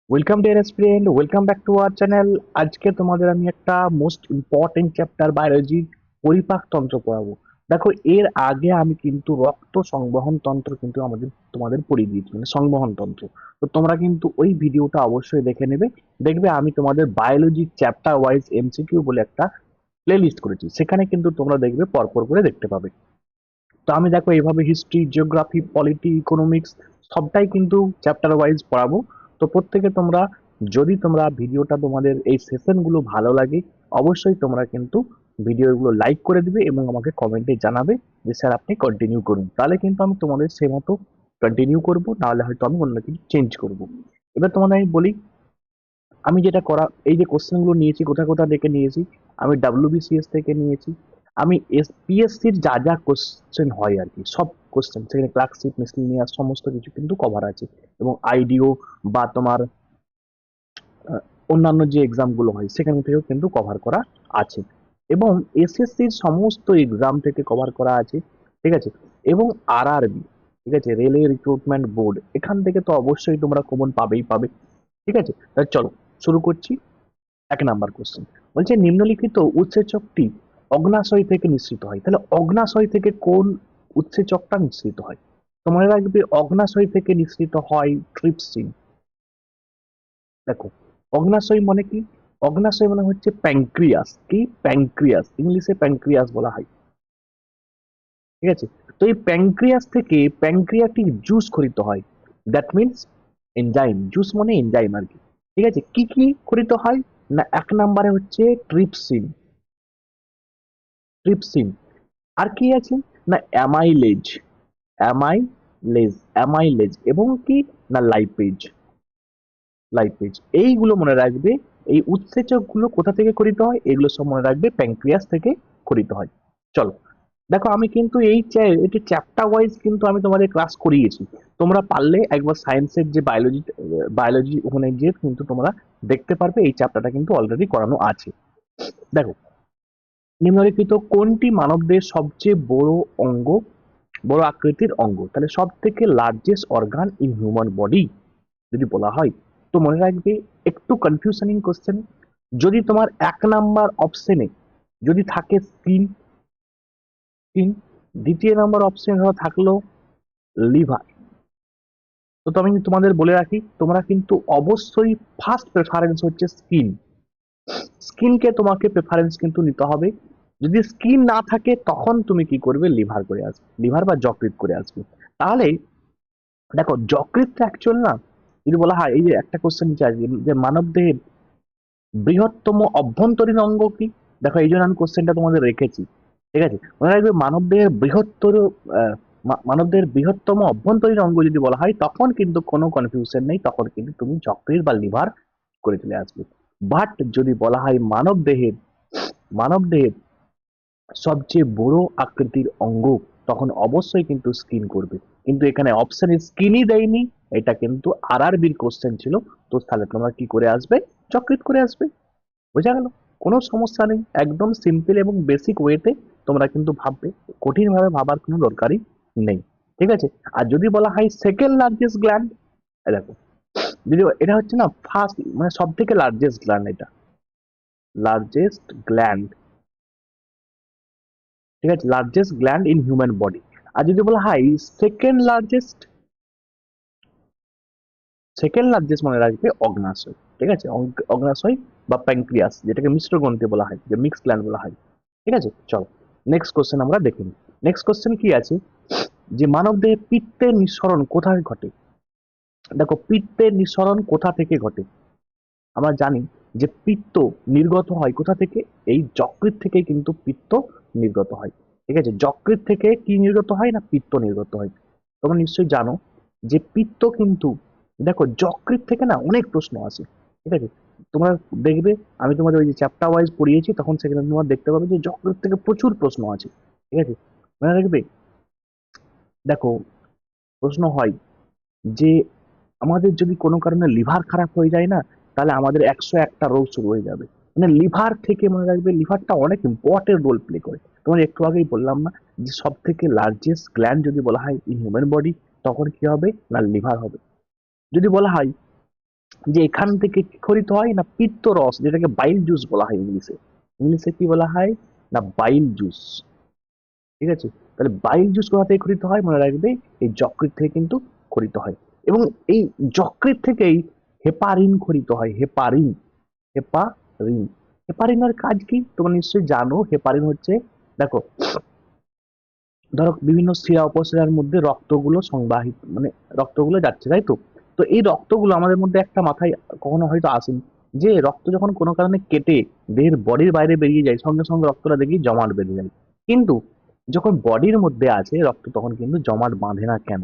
Welcome dear student, welcome back to our channel. আজকে তোমাদের আমি একটা মোস্ট ইম্পর্টেন্ট চ্যাপ্টার বায়োলজি পরিপাকতন্ত্র পড়াবো। দেখো, এর আগে আমি কিন্তু রক্ত সংবহন তন্ত্র কিন্তু তোমাদের পড়িয়ে দিয়েছি, মানে সংবহন তন্ত্র। তো তোমরা কিন্তু ওই ভিডিওটা অবশ্যই দেখে নেবে। দেখবে আমি তোমাদের বায়োলজি চ্যাপ্টার ওয়াইজ এমসিকিউ বলে একটা প্লে লিস্ট করেছি, সেখানে কিন্তু তোমরা দেখবে পরপর করে দেখতে পাবে। তো আমি দেখো এইভাবে হিস্ট্রি, জিওগ্রাফি, পলিটি, ইকোনমিক্স সবটাই কিন্তু চ্যাপ্টার ওয়াইজ পড়াবো। তো প্রত্যেকে তোমরা, যদি তোমরা ভিডিওটা, তোমাদের এই সেশনগুলো ভালো লাগে, অবশ্যই তোমরা কিন্তু ভিডিওগুলো লাইক করে দিবে এবং আমাকে কমেন্টে জানাবে যে স্যার আপনি কন্টিনিউ করুন। তাহলে কিন্তু আমি তোমাদের সে মতো কন্টিনিউ করবো, নাহলে হয়তো আমি অন্য কিছু চেঞ্জ করব। এবার তোমাদের আমি বলি, আমি যেটা করা, এই যে কোশ্চেনগুলো নিয়েছি কোথা কোথা থেকে নিয়েছি, আমি ডাব্লিউবিসিএস থেকে নিয়েছি। আমি পিএসসির যা যা কোশ্চেন হয় আর কি, সব কোশ্চেন সেখানে ক্লার্কশিপ, মিসলিনিয়াস সমস্ত কিছু কিন্তু কভার আছে। এবং আইডিও বা তোমার অন্যান্য যে এক্সামগুলো হয় সেখান থেকেও কিন্তু কভার করা আছে। এবং এসএসসির সমস্ত এক্সাম থেকে কভার করা আছে, ঠিক আছে। এবং আরআরবি, ঠিক আছে, রেলওয়ে রিক্রুটমেন্ট বোর্ড, এখান থেকে তো অবশ্যই তোমরা কমন পাবেই পাবে। ঠিক আছে, তাহলে চলো শুরু করছি। 1 নাম্বার কোশ্চেন বলছে, নিম্নলিখিত উৎসেচকটি অগ্নাশয় থেকে নিঃসৃত হয়। তাহলে অগ্নাশয় থেকে কোন উৎসেচকটা নিঃসৃত হয়? তো মনে রাখবে, অগ্নাশয় থেকে নিঃসৃত হয় ট্রিপসিন। দেখো, অগ্নাশয় মানে কি? অগ্নাশয় মানে হচ্ছে প্যাঙ্ক্রিয়াস। কি? প্যাঙ্ক্রিয়াস, ইংলিশে প্যাঙ্ক্রিয়াস বলা হয়। ঠিক আছে, তো এই প্যাঙ্ক্রিয়াস থেকে প্যাঙ্ক্রিয়াটিক জুস খরিত হয়। That means enzyme. জুস মানে এনজাইম আর কি। ঠিক আছে, কি কি খরিত হয়? না, 1 নম্বরে হচ্ছে ট্রিপসিন। ট্রিপসিন। আর কি আছে? না, অ্যামাইলেজ। অ্যামাইলেজ, অ্যামাইলেজ এবং কি? না, লাইপেজ। লাইপেজ, এইগুলো মনে রাখবে। এই উৎসেচক গুলো কোথা থেকে খরিত হয়? এগুলো সব মনে রাখবে প্যাঙ্ক্রিয়াস থেকে খরিত হয়। চলো, দেখো আমি কিন্তু এটি চ্যাপ্টার ওয়াইজ কিন্তু আমি তোমাদের ক্লাস করিয়েছি। তোমরা পারলে একবার সায়েন্সের যে বায়োলজি ওখানে গিয়ে কিন্তু তোমরা দেখতে পারবে, এই চ্যাপ্টারটা কিন্তু অলরেডি করানো আছে। দেখো, নিম্নলিখিত কোনটি মানবদেহের সবচেয়ে বড় অঙ্গ, বড় আকৃতির অঙ্গ? তাহলে সব থেকে largest organ in human body যদি বলা হয়, তো মনে রাখবে, একটু কনফিউশনিং কোশ্চেন। যদি তোমার 1 নাম্বার অপশনে যদি থাকে স্কিন, স্কিন, দ্বিতীয় নাম্বার অপশন থাকলো লিভার, তো আমি তোমাদের বলে রাখি, তোমরা কিন্তু অবশ্যই ফার্স্ট প্রেফারেন্স হচ্ছে স্কিন। স্কিনকে তোমাকে প্রেফারেন্স কিন্তু নিতে হবে। যদি স্কিন না থাকে তখন তুমি কি করবে? লিভার করে আসবে, লিভার বা যকৃৎ করে আসবে। তাহলে দেখো, যকৃৎটা অ্যাকচুয়াল না, যদি বলা হয়, এই যে একটা কোশ্চেন চাই যে মানব দেহের বৃহত্তম অভ্যন্তরীণ অঙ্গ কি? দেখো, এই জন্য আমি কোশ্চেনটা তোমাদের রেখেছি। ঠিক আছে, মনে রাখবে, মানবদেহের বৃহত্তর মানবদেহের বৃহত্তম অভ্যন্তরীণ অঙ্গ যদি বলা হয়, তখন কিন্তু কোনো কনফিউশন নেই, তখন কিন্তু তুমি যকৃৎ বা লিভার করে চলে আসবে। বাট যদি বলা হয় মানবদেহের সবচেয়ে বড় আকৃতির অঙ্গ, তখন অবশ্যই কিন্তু স্কিন করবে। কিন্তু এখানে অপশনে স্কিনই দেয়নি, এটা কিন্তু আরআরবির কোশ্চেন ছিল। তো তাহলে তোমরা কি করে আসবে? যকৃৎ করে আসবে। বোঝা গেল? কোনো সমস্যা নেই, একদম সিম্পল এবং বেসিক ওয়েতে তোমরা কিন্তু ভাববে, কঠিন ভাবে ভাবার কোনো দরকারই নেই। ঠিক আছে, আর যদি বলা হয় সেকেন্ড লার্জেস্ট গ্ল্যান্ড, দেখো, যদি এটা হচ্ছে না ফার্স্ট, মানে সব থেকে লার্জেস্ট গ্ল্যান্ড, এটা লার্জেস্ট গ্ল্যান্ড। ঠিক আছে, largest gland in human body. আর যদি বলা হয় সেকেন্ড লার্জেস্ট মনে রাখবে অগ্নাশয়। ঠিক আছে, অগ্নাশয় বা প্যাঙ্ক্রিয়াস, যেটাকে মিশ্র গ্রন্থি বলা হয়, যে মিক্স গ্ল্যান্ড বলা হয়। ঠিক আছে, চলো নেক্সট কোশ্চেন আমরা দেখে নিই। নেক্সট কোশ্চেন কি আছে, যে মানবদেহে পিত্তের নিঃসরণ কোথায় ঘটে? দেখো, পিত্তের নিঃসরণ কোথা থেকে ঘটে? আমরা জানি যে পিত্ত নির্গত হয় কোথা থেকে? এই যকৃৎ থেকে কিন্তু পিত্ত নির্গত হয়। ঠিক আছে, যকৃৎ থেকে কি নির্গত হয়? না, পিত্ত নির্গত হয়। তোমরা নিশ্চয়ই জানো যে পিত্ত কিন্তু, দেখো, যকৃৎ থেকে না অনেক প্রশ্ন আসে। ঠিক আছে, তোমরা দেখবে, আমি তোমাদের ওই যে চ্যাপ্টার ওয়াইজ পড়িয়েছি, তখন সেখানে তোমরা দেখতে পাবে যে যকৃৎ থেকে প্রচুর প্রশ্ন আছে। ঠিক আছে, মনে রাখবে। দেখো, প্রশ্ন হয় যে আমাদের যদি কোনো কারণে লিভার খারাপ হয়ে যায় না, তাহলে আমাদের 101টা রোগ শুরু হয়ে যাবে। মানে লিভার থেকে, মনে রাখবে, লিভারটা অনেক ইম্পর্টেন্ট রোল প্লে করে। তোমার একটু আগেই বললাম না, যে সব থেকে লার্জেস্ট গ্ল্যান্ড যদি বলা হয় ইন হিউম্যান বডি, তখন কি হবে? না, লিভার হবে। যদি বলা হয় যে এখান থেকে কি খরিত হয় না পিত্ত রস, যেটাকে বাইল জুস বলা হয় ইংলিশে। ইংলিশে কি বলা হয় না বাইল জুস। ঠিক আছে, তাহলে বাইল জুস কোথা থেকে খরিত হয় মনে রাখবে, এই যকৃৎ থেকে কিন্তু খরিত হয়। এবং এই যকৃৎ থেকেই হেপারিন খরিত হয়, হেপারিন। হেপারিন, হেপারিনের কাজ কি তোমরা নিশ্চয়ই জানো। হেপারিন হচ্ছে, দেখো, ধরো বিভিন্ন শিরা উপশিরার মধ্যে রক্তগুলো সংবাহিত, মানে রক্তগুলো যাচ্ছে, তাই তো। তো এই রক্তগুলো আমাদের মধ্যে একটা মাথায় কখনো হয়তো আসেনি, যে রক্ত যখন কোনো কারণে কেটে দেহের বডির বাইরে বেরিয়ে যায়, সঙ্গে সঙ্গে রক্তটা দেখি জমাট বেঁধে যায়। কিন্তু যখন বডির মধ্যে আছে রক্ত, তখন কিন্তু জমাট বাঁধে না কেন?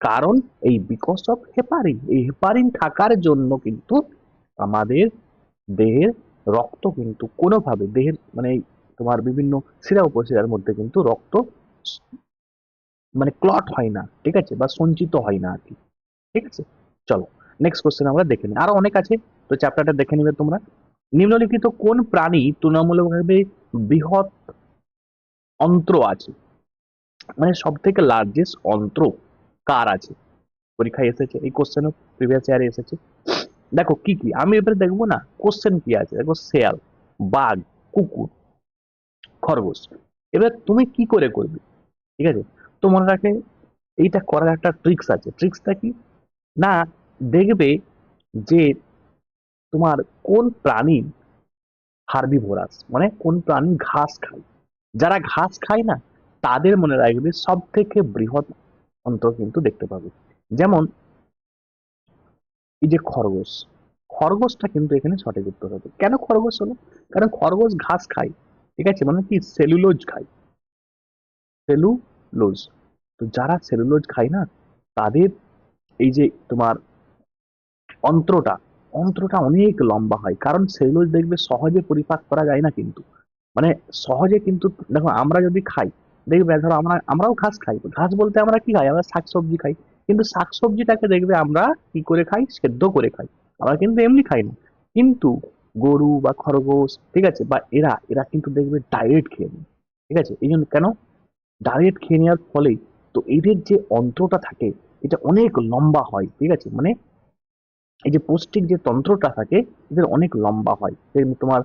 কারণ এই বিকজ অফ হেপারিন, এই হেপারিন থাকার জন্য কিন্তু আমাদের দেহের রক্ত কিন্তু কোনোভাবে দেহের মানে তোমার বিভিন্ন শিরা উপশিরার মধ্যে কিন্তু রক্ত মানে ক্লট হয় না, ঠিক আছে, বা সঞ্চিত হয় না আর কি। ঠিক আছে, চলো নেক্সট কোশ্চেন আমরা দেখে নিই, আরো অনেক আছে, তো চ্যাপ্টারটা দেখে নিবে তোমরা। নিম্নলিখিত কোন প্রাণী তুলনামূলকভাবে বৃহৎ অন্ত্র আছে, মানে সব থেকে লার্জেস্ট অন্ত্র কার আছে? পরীক্ষায় এসেছে এই কোশ্চেনও, প্রিভিয়াস ইয়ারে এসেছে। দেখো কি কি আমি এবারে দেখবো না কোশ্চেন কি আছে, দেখো শেয়াল, বাঘ, কুকুর, খরগোশ। এবার তুমি কি করে করবে, ঠিক আছে। তো মনে রাখে এইটা করার একটা ট্রিক্স আছে, ট্রিক্সটা কি না, দেখবে যে তোমার কোন প্রাণী হার্বিভোরাস, মানে কোন প্রাণী ঘাস খায়। যারা ঘাস খায় না তাদের মনে রাখবে সব থেকে বৃহৎ অন্তর কিন্তু দেখতে পাবে। যেমন এই যে খরগোশ, খরগোশটা কিন্তু এখানে সঠিক উত্তর হবে। কেন খরগোশ হলো? কারণ খরগোশ ঘাস খায়, ঠিক আছে, মানে কি সেলুলোজ খায়, সেলুলোজ। তো যারা সেলুলোজ খায় না তাদের এই যে তোমার অন্ত্রটা, অন্ত্রটা অনেক লম্বা হয়, কারণ সেলুলোজ দেখবে সহজে পরিপাক করা যায় না কিন্তু, মানে সহজে কিন্তু, দেখো আমরা যদি খাই, দেখবে ধরো আমরাও ঘাস খাই, ঘাস বলতে আমরা কি খাই, আমরা শাকসবজি খাই, কিন্তু শাকসবজিটাকে দেখবে আমরা কি করে খাই, সেদ্ধ করে খাই, আমরা কিন্তু এমনি খাই না। কিন্তু গরু বা খরগোশ, ঠিক আছে, বা এরা এরা কিন্তু দেখবে ডাইরেক্ট খেয়ে নেয়, ঠিক আছে। এই জন্য কেন ডাইরেক্ট খেয়ে নেওয়ার ফলে, তো এদের যে অন্ত্রটা থাকে এটা অনেক লম্বা হয়, ঠিক আছে, মানে এই যে পৌষ্টিক যে তন্ত্রটা থাকে এদের অনেক লম্বা হয়। তোমার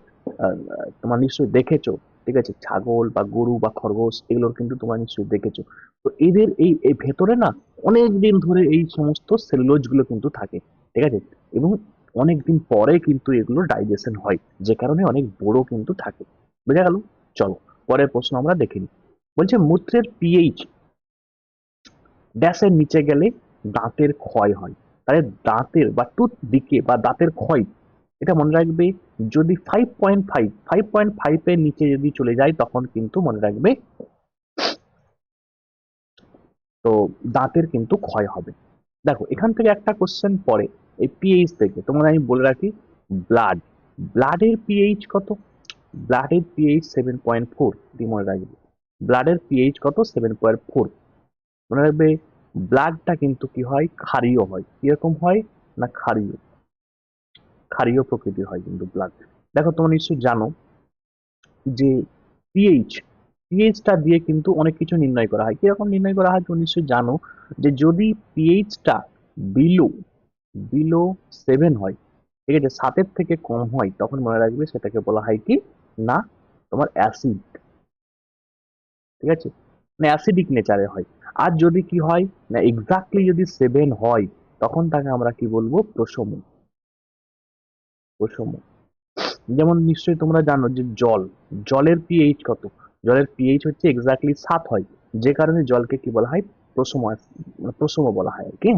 তোমার নিশ্চয়ই দেখেছো, ঠিক আছে, ছাগল বা গরু বা খরগোশ এগুলোর কিন্তু তোমরা নিশ্চয়ই দেখেছো। তো এদের এই এই ভেতরে না অনেক দিন ধরে এই সমস্ত সেলুলোজ গুলো কিন্তু থাকে, ঠিক আছে, এবং অনেক দিন পরে কিন্তু এগুলো ডাইজেশন হয়, যে কারণে অনেক বড় কিন্তু থাকে। বুঝা গেল? চলো পরের প্রশ্ন আমরা দেখে নিই। বলছে মূত্রের পিএইচ ড্যাশের নিচে গেলে দাঁতের ক্ষয় হয়। তাহলে দাঁতের বা টুথ ডিকে বা দাঁতের ক্ষয়, এটা মনে রাখবে, যদি 5.5 এর নিচে যদি চলে যায় তখন কিন্তু মনে রাখবে তো দাঁতের কিন্তু ক্ষয় হবে। দেখো এখান থেকে একটা কোশ্চেন পড়ে এই পিএইচ থেকে, তোমরা আমি বলে রাখি, ব্লাড, ব্লাডের পিএইচ কত? ব্লাডের পিএইচ 7.4, মনে রাখবে ব্লাডের পিএইচ কত, 7.4। মনে রাখবে ব্লাডটা কিন্তু কি হয়, ক্ষারীয় হয়। কিরকম হয় না ক্ষারীয়, ক্ষারীয় প্রকৃতির হয় কিন্তু ব্লাড। দেখো তোমরা নিশ্চয়ই জানো যে পিএইচ, পিএইচটা দিয়ে কিন্তু অনেক কিছু নির্ণয় করা হয়। কিরকম নির্ণয় করা হয় তুমি নিশ্চয়ই জানো, যে যদি পিএইচটা বিলো বিলো 7 হয়, ঠিক আছে, 7-এর থেকে কম হয়, তখন মনে রাখবে সেটাকে বলা হয় কি না তোমার অ্যাসিড, ঠিক আছে, মানে অ্যাসিডিক নেচারে হয়। আর যদি কি হয় না এক্স্যাক্টলি যদি 7 হয়, তখন তাকে আমরা কি বলবো, প্রশম, প্রশম। যেমন নিশ্চয়ই তোমরা জানো যে জল, জলের পিএইচ কত? জলের পিএইচ হচ্ছে এক্স্যাক্টলি 7 হয়, যে কারণে জলকে কি বলা হয়, প্রশম, প্রশম বলা হয় আর কি।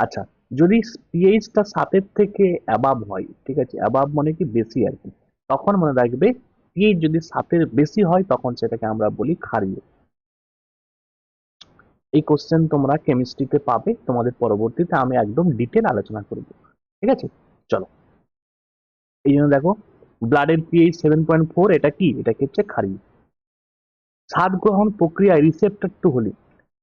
আচ্ছা, যদি পিএইচটা 7-এর থেকে অ্যাবাভ হয়, ঠিক আছে, অ্যাবাভ মানে কি বেশি আর কি, তখন মনে রাখবে পিএইচ যদি 7-এর বেশি হয় তখন সেটাকে আমরা বলি ক্ষারীয়। এই কোশ্চেন তোমরা কেমিস্ট্রিতে পাবে, তোমাদের পরবর্তীতে আমি একদম ডিটেল আলোচনা করব, ঠিক আছে। চলো, এই জন্য দেখো ব্লাডের পিএইচ 7.4, এটা কি, এটা হচ্ছে ক্ষারীয়। স্বাদ গ্রহণ প্রক্রিয়ায় রিসেপ্টরটি হলো,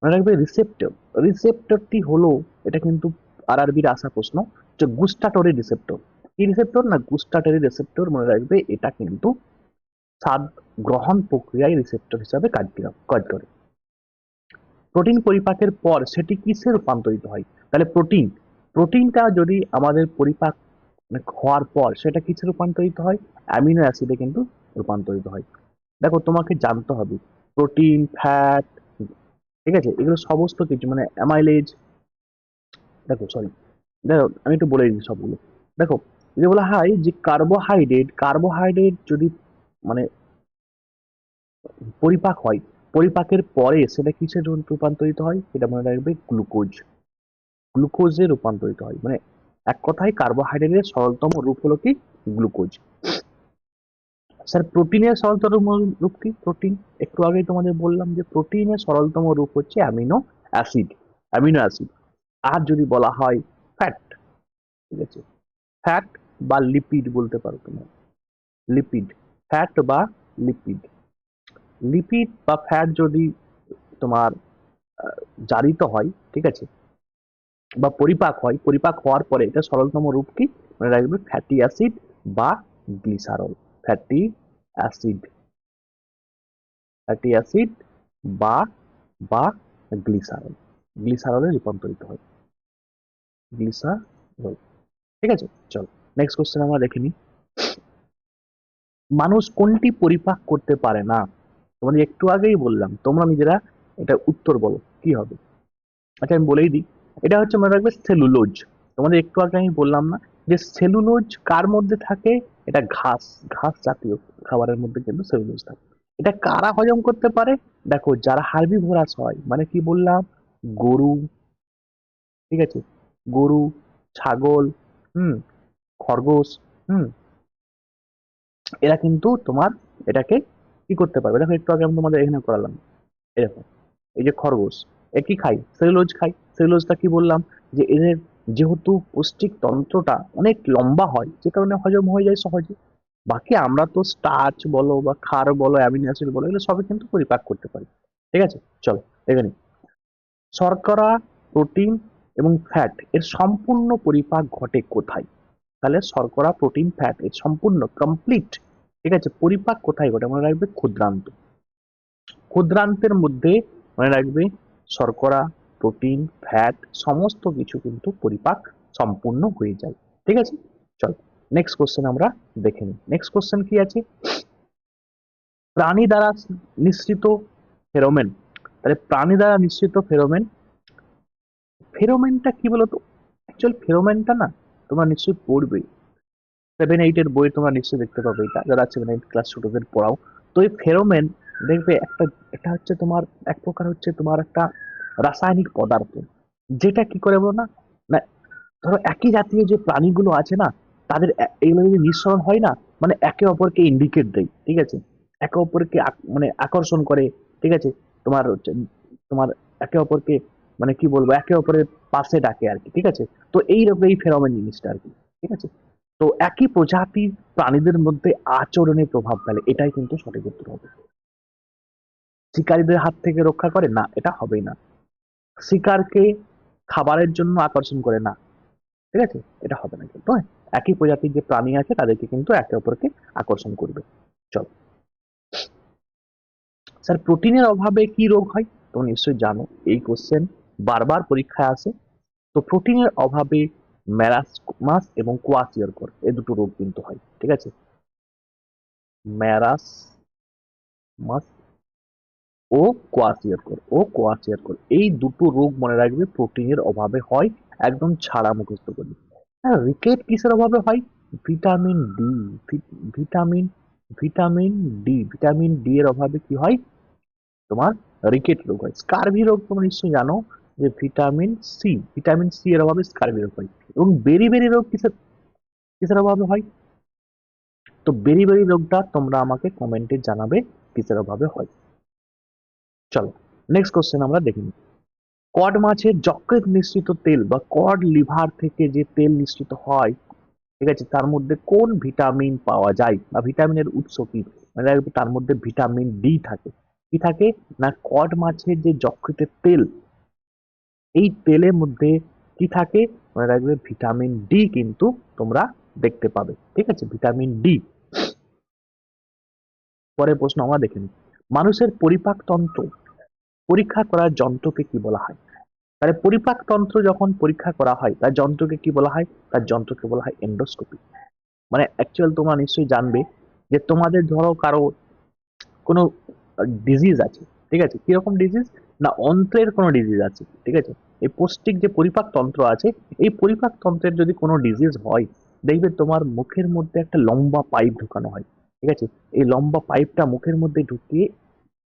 মনে রাখবে রিসেপ্টর, রিসেপ্টরটি হলো, এটা কিন্তু আরআরবির আসা প্রশ্ন, যে গুস্টাটরি রিসেপ্টর। কি রিসেপ্টর না গুস্টাটরি রিসেপ্টর, মনে রাখবে এটা কিন্তু স্বাদ গ্রহণ প্রক্রিয়ায় রিসেপ্টর হিসাবে কাজ করে। প্রোটিন পরিপাকের পর সেটি কিসে রূপান্তরিত হয়? তাহলে প্রোটিন, প্রোটিনটা যদি আমাদের পরিপাক হওয়ার পর সেটা কিসে রূপান্তরিত হয়? অ্যামিনো অ্যাসিডে কিন্তু রূপান্তরিত হয়। দেখো তোমাকে জানতে হবে প্রোটিন, ফ্যাট, ঠিক আছে, এগুলো সমস্ত কিছু মানে অ্যামাইলেজ, দেখো সরি, দেখো আমি একটু বলে দিই সবগুলো। দেখো যে বলা হয় যে কার্বোহাইড্রেট যদি মানে পরিপাক হয়, পরিপাকের পরে সেটা কিসে রূপান্তরিত হয়? সেটা মনে রাখবে গ্লুকোজে রূপান্তরিত হয়। মানে এক কথায় কার্বোহাইড্রেটের সরলতম রূপ হলো কি? গ্লুকোজ। স্যার প্রোটিনের সরলতম রূপ কি? প্রোটিন, একটু আগেই তোমাদের বললাম যে প্রোটিনের সরলতম রূপ হচ্ছে অ্যামিনো অ্যাসিড। আর যদি বলা হয় ফ্যাট, ঠিক আছে, ফ্যাট বা লিপিড বলতে পারো তোমরা, লিপিড, ফ্যাট বা লিপিড, লিপিড বা ফ্যাট যদি তোমার জারিত হয়, ঠিক আছে, বা পরিপাক হয়, পরিপাক হওয়ার পরে এটা সরলতম রূপ কি? মনে রাখবে ফ্যাটি অ্যাসিড বা glycerol. Fatty acid, fatty acid বা বা গ্লিসারল, গ্লিসারলে রূপান্তরিত হয়, গ্লিসারল। ঠিক আছে, চলো নেক্সট কোশ্চেন আমরা দেখে নিই। মানুষ কোনটি পরিপাক করতে পারে না? তোমাদের একটু আগেই বললাম, তোমরা নিজেরা এটা উত্তর বলো কি হবে। আচ্ছা আমি বলেই দিই, এটা হচ্ছে মনে রাখবে সেলুলোজ। তোমাদের একটু আগে আমি বললাম না যে সেলুলোজ কার মধ্যে থাকে? এটা ঘাস, ঘাস জাতীয় খাবারের মধ্যে কিন্তু সেলুলোজ থাকে। এটা কারা হজম করতে পারে? দেখো যারা হার্বিভোরাস হয়, মানে কি বললাম, গরু, ঠিক আছে, গরু, ছাগল, হুম, খরগোশ, হুম, এরা কিন্তু তোমার এটাকে কি করতে পারবে? দেখো একটু আগে আমি তোমাদের এখানে করালাম, এরকম, এই যে খরগোশ, এ কি খায়? সেলুলোজ খায়। সেলুলোজটা কি বললাম যে এদের যেহেতু পুষ্টিক তন্ত্রটা অনেক লম্বা হয়, যে কারণে হজম হয়ে যায় সহজে। বাকি আমরা তো স্টার্চ বলো বা ক্ষার বলো, অ্যামিনো অ্যাসিড বলো, এগুলো সবই কিন্তু পরিপাক করতে পারি। ঠিক আছে, চলো দেখে নিই। শর্করা, প্রোটিন এবং ফ্যাট এর সম্পূর্ণ পরিপাক ঘটে কোথায়? তাহলে শর্করা, প্রোটিন, ফ্যাট এর সম্পূর্ণ কমপ্লিট, ঠিক আছে, পরিপাক কোথায় ঘটে? মনে রাখবে ক্ষুদ্রান্ত। ক্ষুদ্রান্তের মধ্যে মনে রাখবে শর্করা, প্রোটিন, ফ্যাট সমস্ত কিছু কিন্তু পরিপাক সম্পূর্ণ হয়ে যায়। ঠিক আছে, চল নেক্সট কোশ্চেন আমরা দেখে নিই। নেক্সট কোশ্চেন কি আছে? প্রাণী দ্বারা নিঃসৃত ফেরোমেন। তাহলে প্রাণী দ্বারা নিঃসৃত ফেরোমেন, ফেরোমেনটা কি বলতো? অ্যাকচুয়াল ফেরোমেনটা না তোমরা নিশ্চয়ই পড়বে, 7-8 এর বই তোমরা নিশ্চয়ই দেখতে পাবে, এটা যারা 7-8 ক্লাস ছোটদের পড়াও। তো এই ফেরোমেন দেখবে একটা, এটা হচ্ছে তোমার এক প্রকার হচ্ছে তোমার একটা রাসায়নিক পদার্থ, যেটা কি করে বলো না, না ধরো একই জাতীয় যে প্রাণীগুলো আছে না, তাদের এগুলো যদি নিঃসরণ হয় না, মানে একে অপরকে ইন্ডিকেট দেয়, ঠিক আছে, একে অপরকে মানে আকর্ষণ করে, ঠিক আছে, তোমার হচ্ছে তোমার একে অপরকে মানে কি বলবো, একে অপরের পাশে ডাকে আর কি, ঠিক আছে। তো এইরকম এই ফেরোমেন জিনিসটা আর কি, ঠিক আছে। তো একই প্রজাতির প্রাণীদের মধ্যে আচরণে প্রভাব ফেলে, এটাই কিন্তু সঠিক উত্তর হবে। শিকারীদের হাত থেকে রক্ষা করে না, এটা হবেই না। শিকারকে খাবারের জন্য আকর্ষণ করে না, ঠিক আছে, এটা হবে না কিন্তু, হ্যাঁ। একই প্রজাতির যে প্রাণী আছে তাদেরকে কিন্তু একে অপরকে আকর্ষণ করবে। চল স্যার, প্রোটিনের অভাবে কি রোগ হয়? তোমরা নিশ্চয়ই জানো, এই কোশ্চেন বারবার পরীক্ষায় আসে। তো প্রোটিনের অভাবে ম্যারাসমাস এবং কোয়াশিয়রকর এই দুটো রোগ কিন্তু হয়, ঠিক আছে। ম্যারাসমাস ও কোয়াশিয়রকর এই দুটো রোগ মনে রাখবে প্রোটিনের অভাবে হয়, একদম ছাড়া মুখস্থ করি। হ্যাঁ, রিকেট কিসের অভাবে হয়? Vitamin D, vitamin vitamin vitamin D এর অভাবে কি হয়? তোমার রিকেট রোগ হয়। স্কারভি রোগ তোমরা নিশ্চয়ই জানো যে ভিটামিন সি এর অভাবে স্কারভি রোগ হয়। এবং বেরি রোগ কিসের কিসের অভাবে হয়? তো বেরি রোগটা তোমরা আমাকে কমেন্টে জানাবে কিসের অভাবে হয়। চলো নেক্সট কোশ্চেন আমরা দেখে নিই। কড মাছের যকৃৎ নিঃসৃত তেল বা কড লিভার থেকে যে তেল নিঃসৃত হয়, ঠিক আছে, তার মধ্যে কোন ভিটামিন পাওয়া যায় বা ভিটামিনের উৎস কি? মানে তার মধ্যে ভিটামিন ডি থাকে। কি থাকে না, কড মাছের যে যকৃতের তেল, এই তেলের মধ্যে কি থাকে? মনে রাখবে ভিটামিন ডি কিন্তু তোমরা দেখতে পাবে, ঠিক আছে, ভিটামিন ডি। পরের প্রশ্ন আমরা দেখে নিই। মানুষের পরিপাক তন্ত্র পরীক্ষা করার যন্ত্রকে কি বলা হয়? তাহলে পরিপাক তন্ত্র যখন পরীক্ষা করা হয় তার যন্ত্রকে কি বলা হয়? তার যন্ত্রকে বলা হয় এন্ডোস্কোপি। মানে অ্যাকচুয়াল তোমরা নিশ্চয়ই জানবে যে তোমাদের ধরো কারো কোনো ডিজিজ আছে, ঠিক আছে, কিরকম ডিজিজ? না অন্ত্রের কোনো ডিজিজ আছে, ঠিক আছে। এই পৌষ্টিক যে পরিপাক তন্ত্র আছে, এই পরিপাক তন্ত্রের যদি কোনো ডিজিজ হয়, দেখবে তোমার মুখের মধ্যে একটা লম্বা পাইপ ঢুকানো হয়, ঠিক আছে। এই লম্বা পাইপটা মুখের মধ্যে ঢুকিয়ে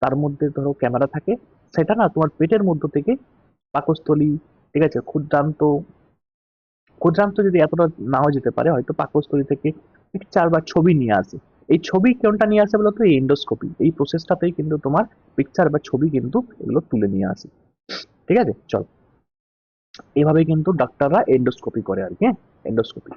তার মধ্যে ধরো ক্যামেরা থাকে, সেটা না তোমার পেটের মধ্য থেকে পাকস্থলী, ঠিক আছে, ক্ষুদ্রান্ত, ক্ষুদ্রান্ত যদি এতটা নাও যেতে পারে, হয়তো পাকস্থলী থেকে পিকচার বা ছবি নিয়ে আসে। এই ছবি কোনটা নিয়ে আসে বলতো? এই এন্ডোস্কোপি, এই প্রসেসটাতেই কিন্তু তোমার পিকচার বা ছবি কিন্তু এগুলো তুলে নিয়ে আসে, ঠিক আছে। চল, এভাবে কিন্তু ডাক্তাররা এন্ডোস্কোপি করে আর কি, হ্যাঁ, এন্ডোস্কোপি।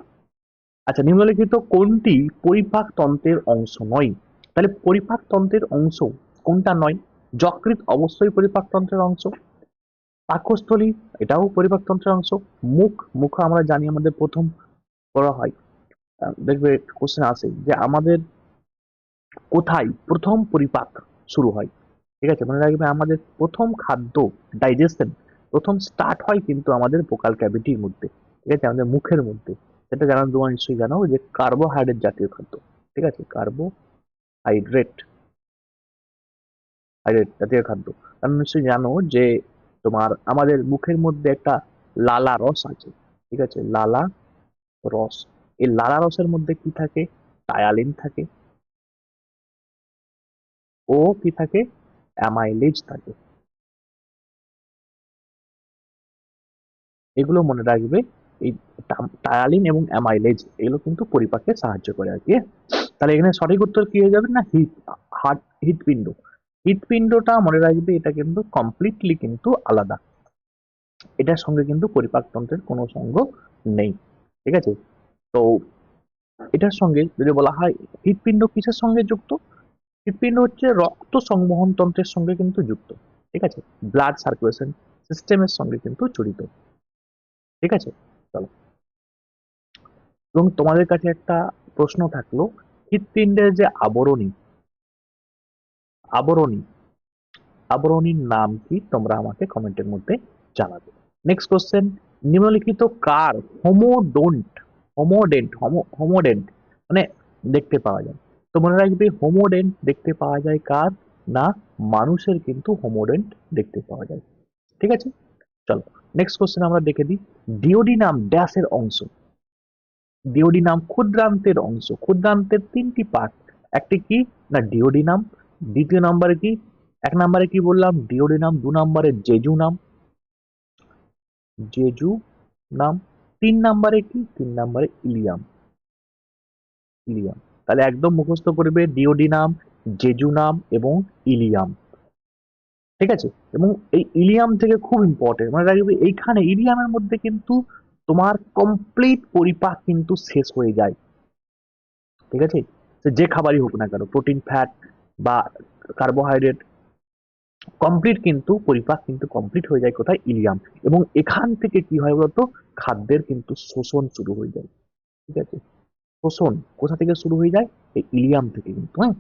আচ্ছা, নিম্নলিখিত কোনটি পরিপাক তন্ত্রের অংশ নয়? তাহলে পরিপাক তন্ত্রের অংশ কোনটা নয়? যকৃৎ অবশ্যই পরিপাক তন্ত্রের অংশ, পাকস্থলী এটাও পরিপাক তন্ত্রের অংশ, মুখ, মুখ আমরা জানি আমাদের প্রথম করা হয়। দেখবে কোশ্চেন আসে যে আমাদের কোথায় প্রথম পরিপাক শুরু হয়, ঠিক আছে। মনে রাখবে আমাদের প্রথম খাদ্য ডাইজেশন প্রথম স্টার্ট হয় কিন্তু আমাদের ভোকাল ক্যাভিটির মধ্যে, ঠিক আছে, আমাদের মুখের মধ্যে। সেটা জানো, তোমরা নিশ্চয়ই জানো যে কার্বোহাইড্রেট জাতীয় খাদ্য, ঠিক আছে, কার্বোহাইড্রেট, হাইড্রেট জাতীয় খাদ্য। কারণ নিশ্চয়ই জানো যে তোমার আমাদের মুখের মধ্যে একটা লালা রস আছে, ঠিক আছে, লালা রস। এই লালা রসের মধ্যে কি থাকে? টায়ালিন থাকে, ও কি থাকে? অ্যামাইলেজ থাকে। এগুলো মনে রাখবে। এই টায়ালিন এবং অ্যামাইলেজ এগুলো কিন্তু পরিপাকে সাহায্য করে আর কি। তাহলে এখানে সঠিক উত্তর কি হয়ে যাবে? না হার্ট, হৃৎপিণ্ড। হৃৎপিণ্ডটা মনে রাখবে, এটা কিন্তু কমপ্লিটলি কিন্তু আলাদা, এটার সঙ্গে কিন্তু পরিপাকতন্ত্রের কোনো সঙ্গ নেই, ঠিক আছে। তো এটার সঙ্গে যদি বলা হয় হৃৎপিণ্ড কিসের সঙ্গে যুক্ত? হৃৎপিণ্ড হচ্ছে রক্ত সংবহন তন্ত্রের সঙ্গে কিন্তু যুক্ত, ঠিক আছে, ব্লাড সার্কুলেশন সিস্টেমের সঙ্গে কিন্তু জড়িত, ঠিক আছে। চলো, এবং তোমাদের কাছে একটা প্রশ্ন থাকলো, হৃৎপিণ্ডের যে আবরণী, আবরণী, আবরণীর নাম কি? তোমরা আমাকে কমেন্টের মধ্যে জানাবে। নেক্সট কোশ্চেন, নিম্নলিখিত কার হোমোডোন্ট, হোমোডেন্ট মানে দেখতে পাওয়া যায়? তো মনে রাখবে হোমোডেন্ট দেখতে পাওয়া যায় কার? না মানুষের কিন্তু হোমোডেন্ট দেখতে পাওয়া যায়, ঠিক আছে। চলো, নেক্সট কোশ্চেন আমরা দেখে দিই, ডিওডিনাম ড্যাশের অংশ। ডিওডিনাম ক্ষুদ্রান্তের অংশ, ক্ষুদ্রান্তের তিনটি পার্ট, একটি কি? না ডিওডিনাম, দ্বিতীয় নম্বরে কি? এক নম্বরে কি বললাম? ডিওডিনাম, দু নম্বরে জেজু নাম, জেজু নাম, তিন নম্বরে কি? তিন নম্বরে ইলিয়াম, ইলিয়াম। তাহলে একদম মুখস্থ করবে ডিওডিনাম, জেজু নাম এবং ইলিয়াম, ঠিক আছে। এবং এই ইলিয়াম থেকে খুব ইম্পর্টেন্ট মনে রাখবে, এইখানে ইলিয়ামের মধ্যে কিন্তু তোমার কমপ্লিট পরিপাক কিন্তু শেষ হয়ে যায়, ঠিক আছে। সে যে খাবারই হোক না কেন, প্রোটিন, ফ্যাট বা কার্বোহাইড্রেট, কমপ্লিট কিন্তু পরিপাক কিন্তু কমপ্লিট হয়ে যায় কোথায়? ইলিয়াম। এবং এখান থেকে কি হয় বলতো? খাদ্যের কিন্তু শোষণ শুরু হয়ে যায়, ঠিক আছে। শোষণ কোথা থেকে শুরু হয়ে যায়? এই ইলিয়াম থেকে কিন্তু, হ্যাঁ।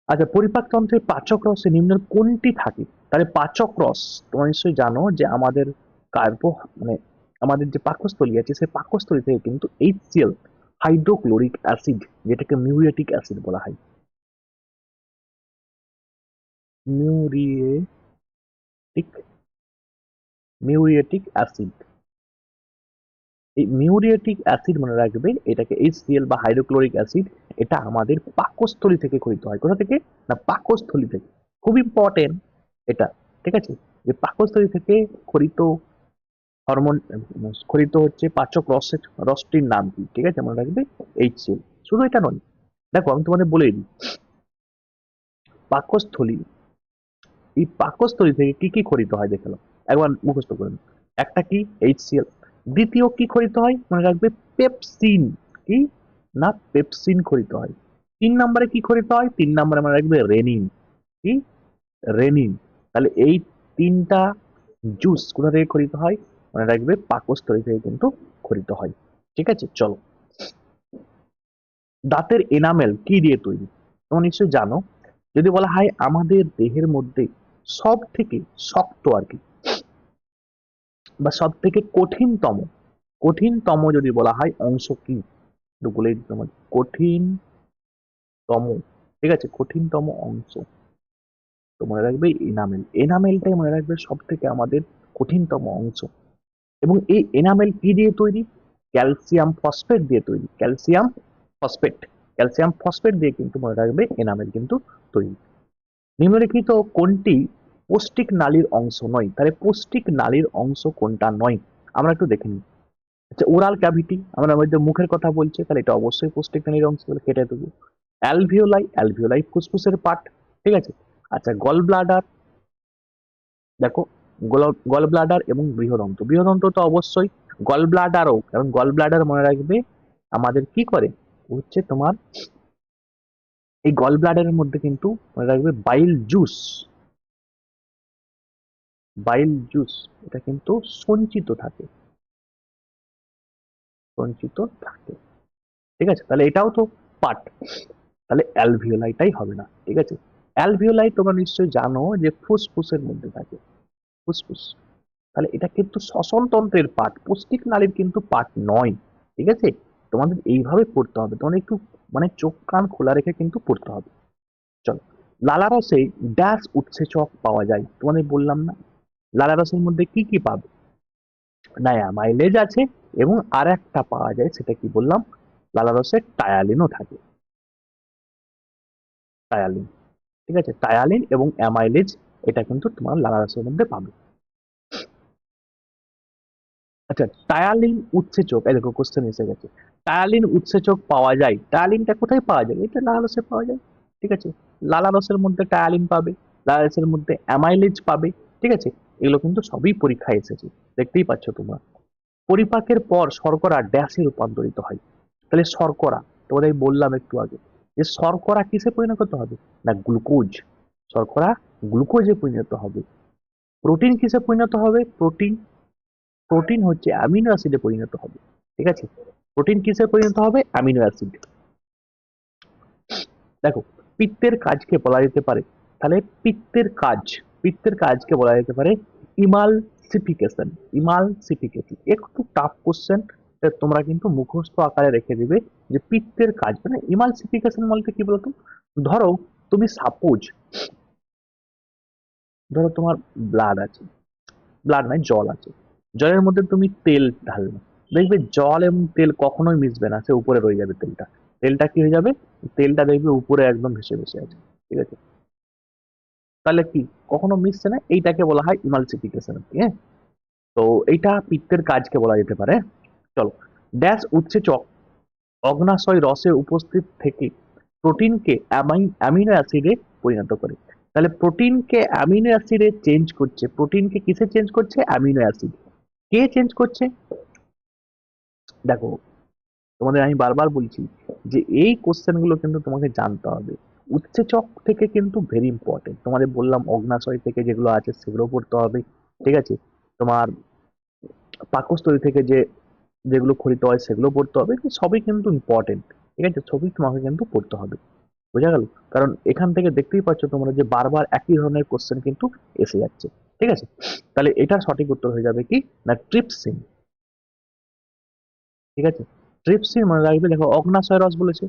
আচ্ছা, পরিপাক তন্ত্রে পাচক রসে নিম্নের কোনটি থাকে? তাহলে পাচক রস তোমরা নিশ্চয়ই জানো যে আমাদের কার্বো মানে আমাদের যে পাকস্থলী আছে, সেই পাকস্থলী থেকে কিন্তু HCl, হাইড্রোক্লোরিক অ্যাসিড, যেটাকে মিউরিয়েটিক অ্যাসিড বলা হয়, মিউরিয়েটিক, মিউরিয়েটিক অ্যাসিড। এই মিউরিয়েটিক অ্যাসিড মনে রাখবে, এটাকে HCl বা হাইড্রোক্লোরিক অ্যাসিড, এটা আমাদের পাকস্থলী থেকে খরিত হয়। কোথা থেকে? না পাকস্থলী থেকে। খুব ইম্পর্টেন্ট এটা, ঠিক আছে। যে পাকস্থলী থেকে খরিত হরমোন, খরিত হচ্ছে পাচক রসের, রসটির নাম কি? ঠিক আছে, মনে রাখবে HCl। শুধু এটা নয়, দেখো আমি তোমাদের বলে দিই, পাকস্থলী, এই পাকস্থলী থেকে কি কি খরিত হয় দেখে নাও, একবার মুখস্থ করে নাও। একটা কি? HCl। দ্বিতীয় কি খরিত হয় মনে রাখবে? পেপসিন। কি? না পেপসিন খরিত হয়। তিন নম্বরে কি খরিত হয়? তিন নম্বরে মনে রাখবে রেনিন। কি? রেনিন। তাহলে এই তিনটা জুস কোথা থেকে খরিত হয়? মনে রাখবে পাকস্থলী থেকে কিন্তু খরিত হয়, ঠিক আছে। চলো, দাঁতের এনামেল কি দিয়ে তৈরি? তোমরা নিশ্চয়ই জানো। যদি বলা হয় আমাদের দেহের মধ্যে সব থেকে শক্ত আর কি, বা সব থেকে কঠিনতম, কঠিনতম যদি বলা হয় অংশ কি, একটু বলে দিতে হবে। কঠিনতম, ঠিক আছে, কঠিনতম অংশ তো মনে রাখবে এনামেল। এনামেলটাই মনে রাখবে সব থেকে আমাদের কঠিনতম অংশ। এবং এই এনামেল কি দিয়ে তৈরি? ক্যালসিয়াম ফসফেট দিয়ে তৈরি। ক্যালসিয়াম ফসফেট, ক্যালসিয়াম ফসফেট দিয়ে কিন্তু মনে রাখবে এনামেল কিন্তু তৈরি। নিম্নলিখিত কোনটি পৌষ্টিক নালীর অংশ নয়? তাহলে পৌষ্টিক নালীর অংশ কোনটা নয় আমরা একটু দেখে নিই। আচ্ছা, ওরাল ক্যাভিটি, আমরা মধ্যে মুখের কথা বলছে, তাহলে এটা অবশ্যই পৌষ্টিক নালীর অংশ, বলে কেটে দেবো। অ্যালভিওলাই, অ্যালভিওলাই ফুসফুসের পার্ট, ঠিক আছে। আচ্ছা, গল ব্লাডার, দেখো গল ব্লাডার এবং বৃহদন্ত্র, বৃহদন্ত্র তো অবশ্যই, গল ব্লাডারও, কারণ গল ব্লাডার মনে রাখবে আমাদের কি করে, হচ্ছে তোমার এই গল ব্লাডারের মধ্যে কিন্তু মনে রাখবে বাইল জুস, বাইল জুস এটা কিন্তু সঞ্চিত থাকে, সঞ্চিত থাকে, ঠিক আছে। তাহলে এটাও তো পার্ট, তাহলে অ্যালভিওলাইটাই হবে না, ঠিক আছে। অ্যালভিওলাই তোমরা নিশ্চয়ই জানো যে ফুসফুসের মধ্যে থাকে, ফুসফুস, তাহলে এটা কিন্তু শ্বসন তন্ত্রের পার্ট, পৌষ্টিক নালীর কিন্তু পার্ট নয়, ঠিক আছে। তোমাদের এইভাবে পড়তে হবে, তোমাদের একটু মানে চোখ কান খোলা রেখে কিন্তু পড়তে হবে। চলো, লালারসে ড্যাশ উৎসেচক পাওয়া যায়, তোমাদের বললাম না, লালারসের মধ্যে কি কি পাবে না, অ্যামাইলেজ আছে, এবং আর একটা পাওয়া যায়, সেটা কি বললাম, লালারসে টায়ালিনও থাকে, টায়ালিন, ঠিক আছে। টায়ালিন এবং অ্যামাইলেজ এটা কিন্তু তোমার লালারসের মধ্যে পাবে। আচ্ছা, টায়ালিন উৎসেচক, এই দেখো কোশ্চেন এসে গেছে, টায়ালিন উৎসেচক পাওয়া যায়, টায়ালিনটা কোথায় পাওয়া যায়? এটা লালারসে পাওয়া যায়, ঠিক আছে। লালারসের মধ্যে টায়ালিন পাবে, লালারসের মধ্যে অ্যামাইলেজ পাবে, ঠিক আছে। এগুলো কিন্তু সবই পরীক্ষায় এসেছে, দেখতেই পাচ্ছ তোমরা। পরিপাকের পর শর্করা ড্যাশে রূপান্তরিত হয়, তাহলে শর্করা, তোমাদের বললাম একটু আগে যে শর্করা কিসে পরিণত হবে, না গ্লুকোজ, শর্করা গ্লুকোজে পরিণত হবে। প্রোটিন কিসে পরিণত হবে? প্রোটিন, প্রোটিন হচ্ছে অ্যামিনো অ্যাসিডে পরিণত হবে, ঠিক আছে। প্রোটিন কিসে পরিণত হবে? Amino acid. দেখো, পিত্তের কাজকে বলা যেতে পারে, তাহলে পিত্তের কাজ, পিত্তের কাজকে বলা যেতে পারে ইমালসিফিকেশন, ইমালসিফিকেশন একটু টাফ কোশ্চেন, তোমরা কিন্তু মুখস্থ আকারে রেখে দিবে যে পিত্তের কাজ মানে ইমালসিফিকেশন বলতে কি বলতো, ধরো তুমি সাপোজ, ধরো তোমার ব্লাড আছে, ব্লাড নয় জল আছে, জলের মধ্যে তুমি তেল ঢালবে, দেখবে জল এবং তেল কখনোই মিশবে না, সে উপরে রয়ে যাবে তেলটা, তেলটা কি হয়ে যাবে, তেলটা দেখবে উপরে একদম ভেসে ভেসে আছে, ঠিক আছে। তাহলে কি কখনো মিশছে না, এইটাকে বলা হয় ইমালসিফিকেশন, হ্যাঁ। তো এইটা পিত্তের কাজকে বলা যেতে পারে। চলো, ড্যাশ উৎসেচক অগ্নাশয় রসে উপস্থিত থেকে প্রোটিনকে অ্যামিনো অ্যাসিডে পরিণত করে, তাহলে প্রোটিনকে অ্যামিনো অ্যাসিডে চেঞ্জ করছে, প্রোটিনকে কিসে চেঞ্জ করছে? Amino acid. কে চেঞ্জ করছে? দেখো, তোমাদের আমি বারবার বলছি যে এই কোশ্চেন গুলো কিন্তু তোমাকে জানতে হবে, উৎসেচক থেকে কিন্তু ভেরি ইম্পর্টেন্ট, তোমাদের বললাম অগ্নাশয় থেকে যেগুলো আছে সেগুলো পড়তে হবে, ঠিক আছে। তোমার পাকস্থলী থেকে যে যেগুলো খরিত হয় সেগুলো পড়তে হবে, সবই কিন্তু ইম্পর্টেন্ট, ঠিক আছে, সবই তোমাকে কিন্তু পড়তে হবে, বোঝা গেল। কারণ এখান থেকে দেখতেই পাচ্ছ তোমরা যে বারবার একই ধরনের কোশ্চেন কিন্তু এসে যাচ্ছে, ঠিক আছে। তাহলে এটার সঠিক উত্তর হয়ে যাবে কি, না ট্রিপসিন, ঠিক আছে। ট্রিপসিন মনে রাখবে, দেখো অগ্নাশয় রস বলেছে,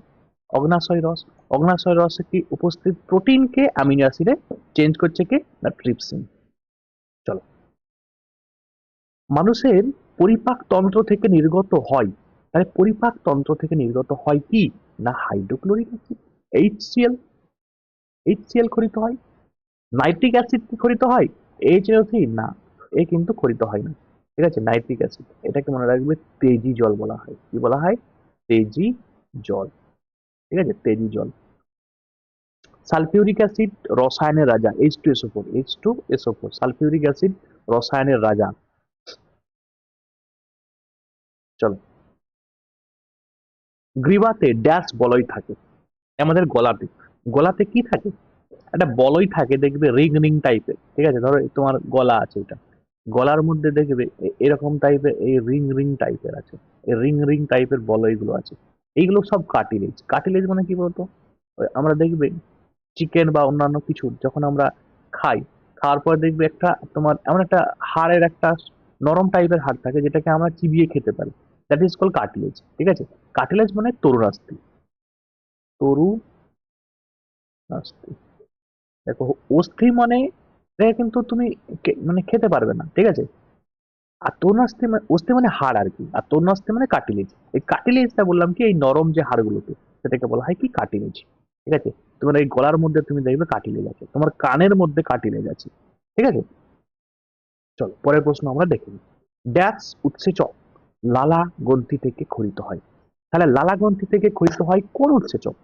অগ্নাশয় রস, অগ্নাশয় রসে কি উপস্থিত প্রোটিনকে অ্যামিনো অ্যাসিডে চেঞ্জ করছে কে, না ট্রিপসিন। চলো, মানুষের পরিপাক তন্ত্র থেকে নির্গত হয়, তাহলে পরিপাক তন্ত্র থেকে নির্গত হয় কি, না হাইড্রোক্লোরিক অ্যাসিড, এইচসিএল, এইচসিএল খরিত হয়। নাইট্রিক অ্যাসিড কি খরিত হয়? এইচএনও3 না, এ কিন্তু খরিত হয় না, ঠিক আছে। নাইট্রিক অ্যাসিড, এটাকে মনে রাখবে তেজি জল বলা হয়, কি বলা হয়? তেজি জল, ঠিক আছে, তেজি জল। সালফিউরিক অ্যাসিড রসায়নের রাজা, H2SO4, H2SO4, সালফিউরিক অ্যাসিড রসায়নের রাজা। চলো, গ্রীবাতে ড্যাশ বলয় থাকে, আমাদের গলাতে, গলাতে কি থাকে? একটা বলয় থাকে, দেখবে রিং রিং টাইপের, ঠিক আছে। ধরো এই তোমার গলা আছে, এটা গলার মধ্যে দেখবে এরকম টাইপের এই রিং রিং টাইপের আছে, এই রিং রিং টাইপের বলয়গুলো আছে, এইগুলো সব কার্টিলেজ। কার্টিলেজ মানে কি বলতো, আমরা দেখবে চিকেন বা অন্যান্য কিছু যখন আমরা খাই, খাওয়ার পর দেখবে একটা তোমার এমন একটা হাড়ের একটা নরম টাইপের হাড় থাকে যেটাকে আমরা চিবিয়ে খেতে পারি, দ্যাট ইজ কল কার্টিলেজ। ঠিক আছে, কার্টিলেজ মানে তরুণাস্থি। তরুণাস্থি, দেখো অস্থি মানে এটা কিন্তু তুমি মানে খেতে পারবে না, ঠিক আছে। আর তরুণাস্থি মানে অস্থি মানে হাড় আর কি, আর তরুণাস্থি মানে কার্টিলেজ। এই কার্টিলেজটা বললাম কি, এই নরম যে হাড়গুলোকে সেটাকে বলা হয় কি কার্টিলেজ। ঠিক আছে, তোমার এই গলার মধ্যে তুমি দেখবে কার্টিলেজ আছে, তোমার কানের মধ্যে কার্টিলেজ আছে। ঠিক আছে, চলো পরের প্রশ্ন আমরা দেখে নিই। ড্যাশ উৎসেচক লালা গ্রন্থি থেকে ক্ষরিত হয়। তাহলে লালা গ্রন্থি থেকে ক্ষরিত হয় কোন উৎসেচক?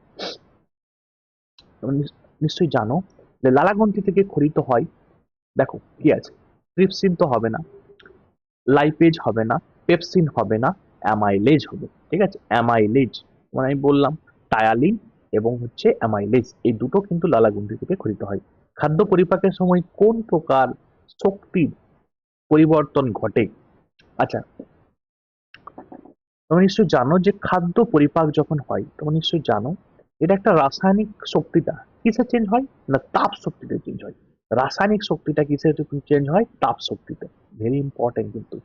তুমি নিশ্চয়ই জানো যে লালা গ্রন্থি থেকে ক্ষরিত হয়, দেখো কি আছে, ট্রিপসিন তো হবে না, লাইপেজ হবে না, পেপসিন হবে না, অ্যামাইলেজ হবে। ঠিক আছে, অ্যামাইলেজ মানে আমি বললাম টায়ালিন এবং হচ্ছে অ্যামাইলেজ, এই দুটো কিন্তু লালা গ্রন্থি থেকে ক্ষরিত হয়। খাদ্য পরিপাকের সময় কোন প্রকার শক্তির পরিবর্তন ঘটে? আচ্ছা, তোমরা নিশ্চয়ই জানো যে খাদ্য পরিপাক যখন হয় তোমরা নিশ্চয়ই জানো এটা একটা রাসায়নিক শক্তিটা কিসে চেঞ্জ হয় না তাপ শক্তিতে চেঞ্জ হয়। রাসায়নিক শক্তিটা কিসে চেঞ্জ হয়? তাপ শক্তিতে। ভেরি ইম্পর্টেন্ট কিন্তু,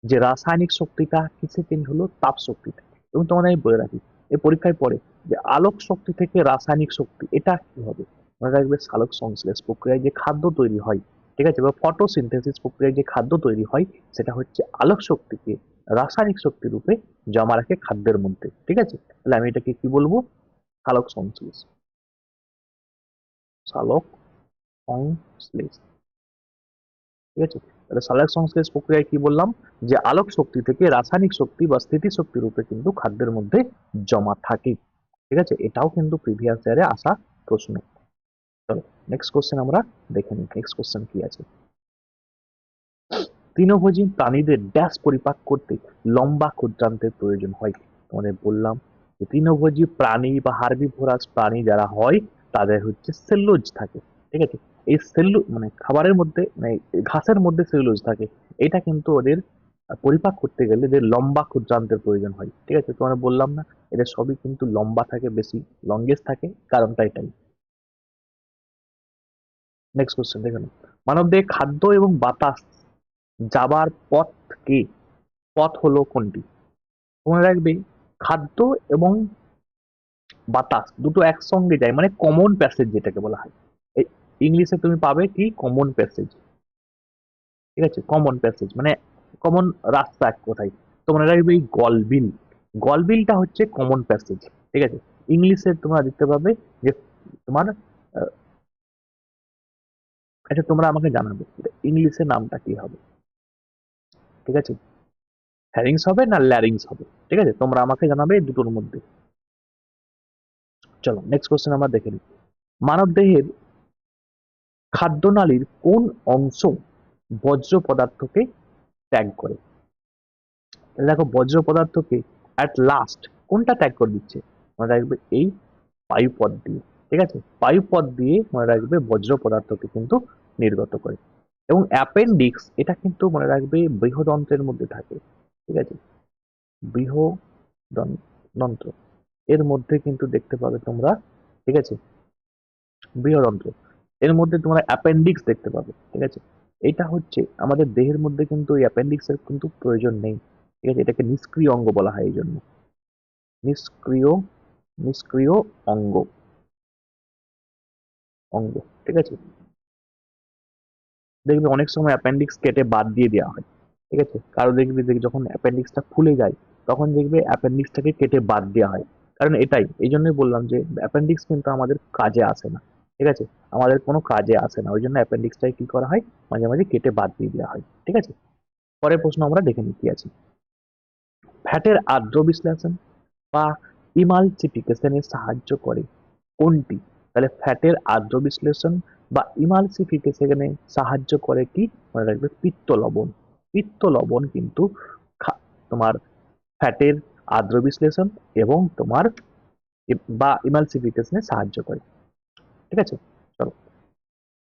যে রাসায়নিক শক্তিটা কিসে চেঞ্জ হলো? তাপ শক্তিতে। এবং তোমাদের আমি বলে রাখি এই পরীক্ষায় পড়ে যে আলোক শক্তি থেকে রাসায়নিক শক্তি এটা কি হবে, মনে রাখবে সালোক সংশ্লেষ প্রক্রিয়ায় যে খাদ্য তৈরি হয়, ঠিক আছে, বা ফটোসিনথেসিস প্রক্রিয়ায় যে খাদ্য তৈরি হয় সেটা হচ্ছে আলোক শক্তিকে রাসায়নিক শক্তি রূপে জমা রাখে খাদ্যের মধ্যে। ঠিক আছে, তাহলে আমি এটাকে কি বলবো? সালোক সংশ্লেষ। সালোক সংশ্লেষ। ঠিক আছে, তাহলে সালোক সংশ্লেষ প্রক্রিয়ায় কি বললাম যে আলোক শক্তি থেকে রাসায়নিক শক্তি বা স্থিতিশক্তি রূপে কিন্তু খাদ্যের মধ্যে জমা থাকে। ঠিক আছে, এটাও কিন্তু প্রিভিয়াস ইয়ারে আসা প্রশ্ন। চলো নেক্সট কোশ্চেন আমরা দেখে নিই, নেক্সট কোশ্চেন কি আছে। তৃণভোজী প্রাণীদের ড্যাশ পরিপাক করতে লম্বা ক্ষুদ্রান্তের প্রয়োজন হয়। তোমাদের বললাম যে তৃণভোজী প্রাণী বা হার্বিভোরাস প্রাণী যারা হয় তাদের হচ্ছে সেলুলোজ থাকে। ঠিক আছে, এই মানে খাবারের মধ্যে মানে ঘাসের মধ্যে সেলুলোজ থাকে, এটা কিন্তু ওদের পরিপাক করতে গেলে এদের লম্বা ক্ষুদ্রান্তের প্রয়োজন হয়। ঠিক আছে, তোমার বললাম না এদের সবই কিন্তু লম্বা থাকে, বেশি লংগেস্ট থাকে, কারণটা এটাই। নেক্সট কোশ্চেন দেখুন, মানবদেহে খাদ্য এবং বাতাস যাবার পথ কি? পথ হলো কোনটি? মনে রাখবে খাদ্য এবং বাতাস দুটো একসঙ্গে যায় মানে কমন প্যাসেজ যেটাকে বলা হয়। এই ইংলিশে তুমি পাবে কি কমন প্যাসেজ। ঠিক আছে, কমন প্যাসেজ মানে কমন রাস্তা এক কথায়। তো মনে রাখবে এই গলবিল, গলবিলটা হচ্ছে কমন প্যাসেজ। ঠিক আছে, ইংলিশে তোমরা দেখতে পাবে যে তোমার আচ্ছা তোমরা আমাকে জানাবে ইংলিশে নামটা কি হবে। ঠিক আছে, হ্যারিংস হবে না ল্যারিংস হবে, ঠিক আছে, তোমরা আমাকে জানাবে এই দুটোর মধ্যে। চলো নেক্সট কোশ্চেন আমরা দেখে নিই। মানবদেহের খাদ্যনালীর কোন অংশ বজ্র পদার্থকে ত্যাগ করে? দেখো বজ্র পদার্থকে অ্যাট লাস্ট কোনটা ত্যাগ করে দিচ্ছে? মনে রাখবে এই বায়ুপথ দিয়ে। ঠিক আছে, বায়ুপথ দিয়ে মনে রাখবে বজ্র পদার্থকে কিন্তু নির্গত করে। এবং অ্যাপেন্ডিক্স এটা কিন্তু মনে রাখবে বৃহদন্ত্রের মধ্যে থাকে। ঠিক আছে, বৃহদন্ত্র এর মধ্যে কিন্তু দেখতে পাবে তোমরা। ঠিক আছে, বৃহদন্ত্র এর মধ্যে তোমরা অ্যাপেন্ডিক্স দেখতে পাবে। ঠিক আছে, এটা হচ্ছে আমাদের দেহের মধ্যে কিন্তু এই অ্যাপেন্ডিক্স এর কিন্তু প্রয়োজন নেই। ঠিক আছে, এটাকে নিষ্ক্রিয় অঙ্গ বলা হয় এই জন্য। নিষ্ক্রিয়, নিষ্ক্রিয় অঙ্গ, অঙ্গ। ঠিক আছে, দেখবে অনেক সময় অ্যাপেন্ডিক্স কেটে বাদ দিয়ে দেওয়া হয়। ঠিক আছে, কারো দেখবে যে যখন অ্যাপেন্ডিক্সটা ফুলে যায় তখন দেখবে অ্যাপেন্ডিক্সটাকে কেটে বাদ দেওয়া হয়। কারণ এটাই, এই জন্যই বললাম যে অ্যাপেন্ডিক্স কিন্তু আমাদের কাজে আসে না। ঠিক আছে, আমাদের কোনো কাজে আসে না, ওই জন্য অ্যাপেন্ডিক্সটাই কি করা হয় মাঝে মাঝে কেটে বাদ দিয়ে দেওয়া হয়। ঠিক আছে, পরের প্রশ্ন আমরা দেখে নিই কি আছে। ফ্যাটের আর্দ্র বিশ্লেষণ বা ইমালসিফিকেশনে সাহায্য করে কোনটি? তাহলে ফ্যাটের আর্দ্র বিশ্লেষণ বা ইমালসিফিকেশনে সাহায্য করে কি? মনে রাখবে পিত্ত লবণ। পিত্ত লবণ কিন্তু তোমার ফ্যাটের আর্দ্র বিশ্লেষণ এবং তোমার বা ইমালসিফিকেশনে সাহায্য করে। ঠিক আছে, চলো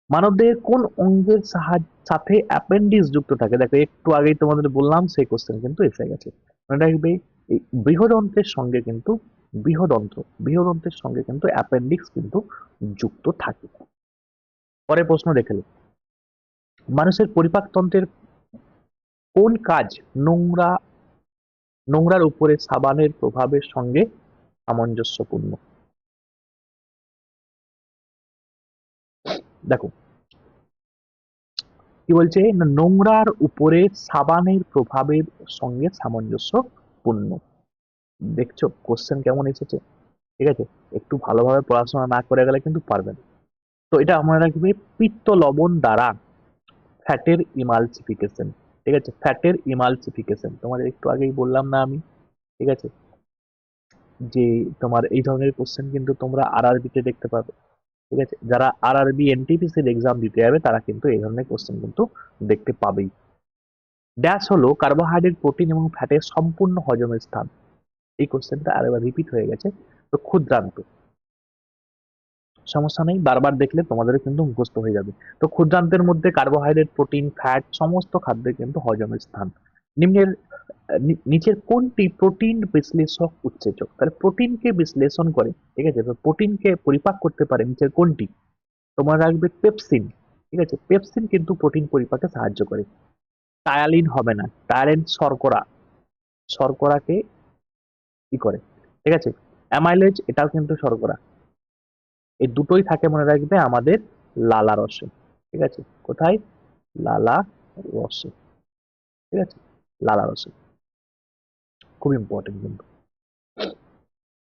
মানবদেহের কোন অঙ্গের সাথে অ্যাপেন্ডিক্স যুক্ত থাকে? দেখো একটু আগেই তোমাদের বললাম সেই কোশ্চেন কিন্তু এসে গেছে। মনে রাখবে এই বৃহদন্ত্রের সঙ্গে কিন্তু বৃহদন্ত্রের সঙ্গে কিন্তু অ্যাপেন্ডিক্স কিন্তু যুক্ত থাকে। পরের প্রশ্ন দেখে নিই। মানুষের পরিপাকতন্ত্রের কোন কাজ নোংরা নোংরার উপরে সাবানের প্রভাবের সঙ্গে সামঞ্জস্যপূর্ণ? দেখো কি বলছে না, নোংরার উপরে সাবানের প্রভাবের সঙ্গে সামঞ্জস্যপূর্ণ। দেখছো কোশ্চেন কেমন এসেছে? ঠিক আছে, একটু ভালোভাবে পড়াশোনা না করে গেলে কিন্তু পারবে না। তো এটা আমরা রাখবে পিত্ত লবণ দ্বারা ফ্যাটের ইমালসিফিকেশন। ঠিক আছে, ফ্যাটের ইমালসিফিকেশন তোমাদের একটু আগেই বললাম না আমি? ঠিক আছে, যে তোমার এই ধরনের কোশ্চেন কিন্তু তোমরা আরআরবি তে দেখতে পাবে। ঠিক আছে, যারা আরআরবি এনটিপিসির এক্সাম দিতে যাবে তারা কিন্তু এই ধরনের কোশ্চেন কিন্তু দেখতে পাবেই। ড্যাশ হলো কার্বোহাইড্রেট, প্রোটিন এবং ফ্যাটের সম্পূর্ণ হজমের স্থান। এই কোশ্চেনটা আরেকবার রিপিট হয়ে গেছে। তো ক্ষুদ্রান্ত, সমস্যা নেই, বারবার দেখলে তোমাদের কিন্তু মুখস্থ হয়ে যাবে। তো ক্ষুদ্রান্তের মধ্যে কার্বোহাইড্রেট, প্রোটিন, ফ্যাট সমস্ত খাদ্যের কিন্তু হজমের স্থান। নিম্নের নিচের কোনটি প্রোটিন বিশ্লেষক উৎসেচক? তাহলে প্রোটিনকে বিশ্লেষণ করে, ঠিক আছে, প্রোটিনকে পরিপাক করতে পারে নিচের কোনটি? তোমার রাখবে পেপসিন। ঠিক আছে, পেপসিন কিন্তু প্রোটিন পরিপাকে সাহায্য করে। টায়ালিন হবে না, টায়ালিন শর্করা, শর্করাকে কি করে? ঠিক আছে, অ্যামাইলেজ এটাও কিন্তু শর্করা। এই দুটোই থাকে মনে রাখবে আমাদের লালা রসে। ঠিক আছে, কোথায়? লালা রসে। ঠিক আছে, লালা রসে, খুব ইম্পর্টেন্ট কিন্তু।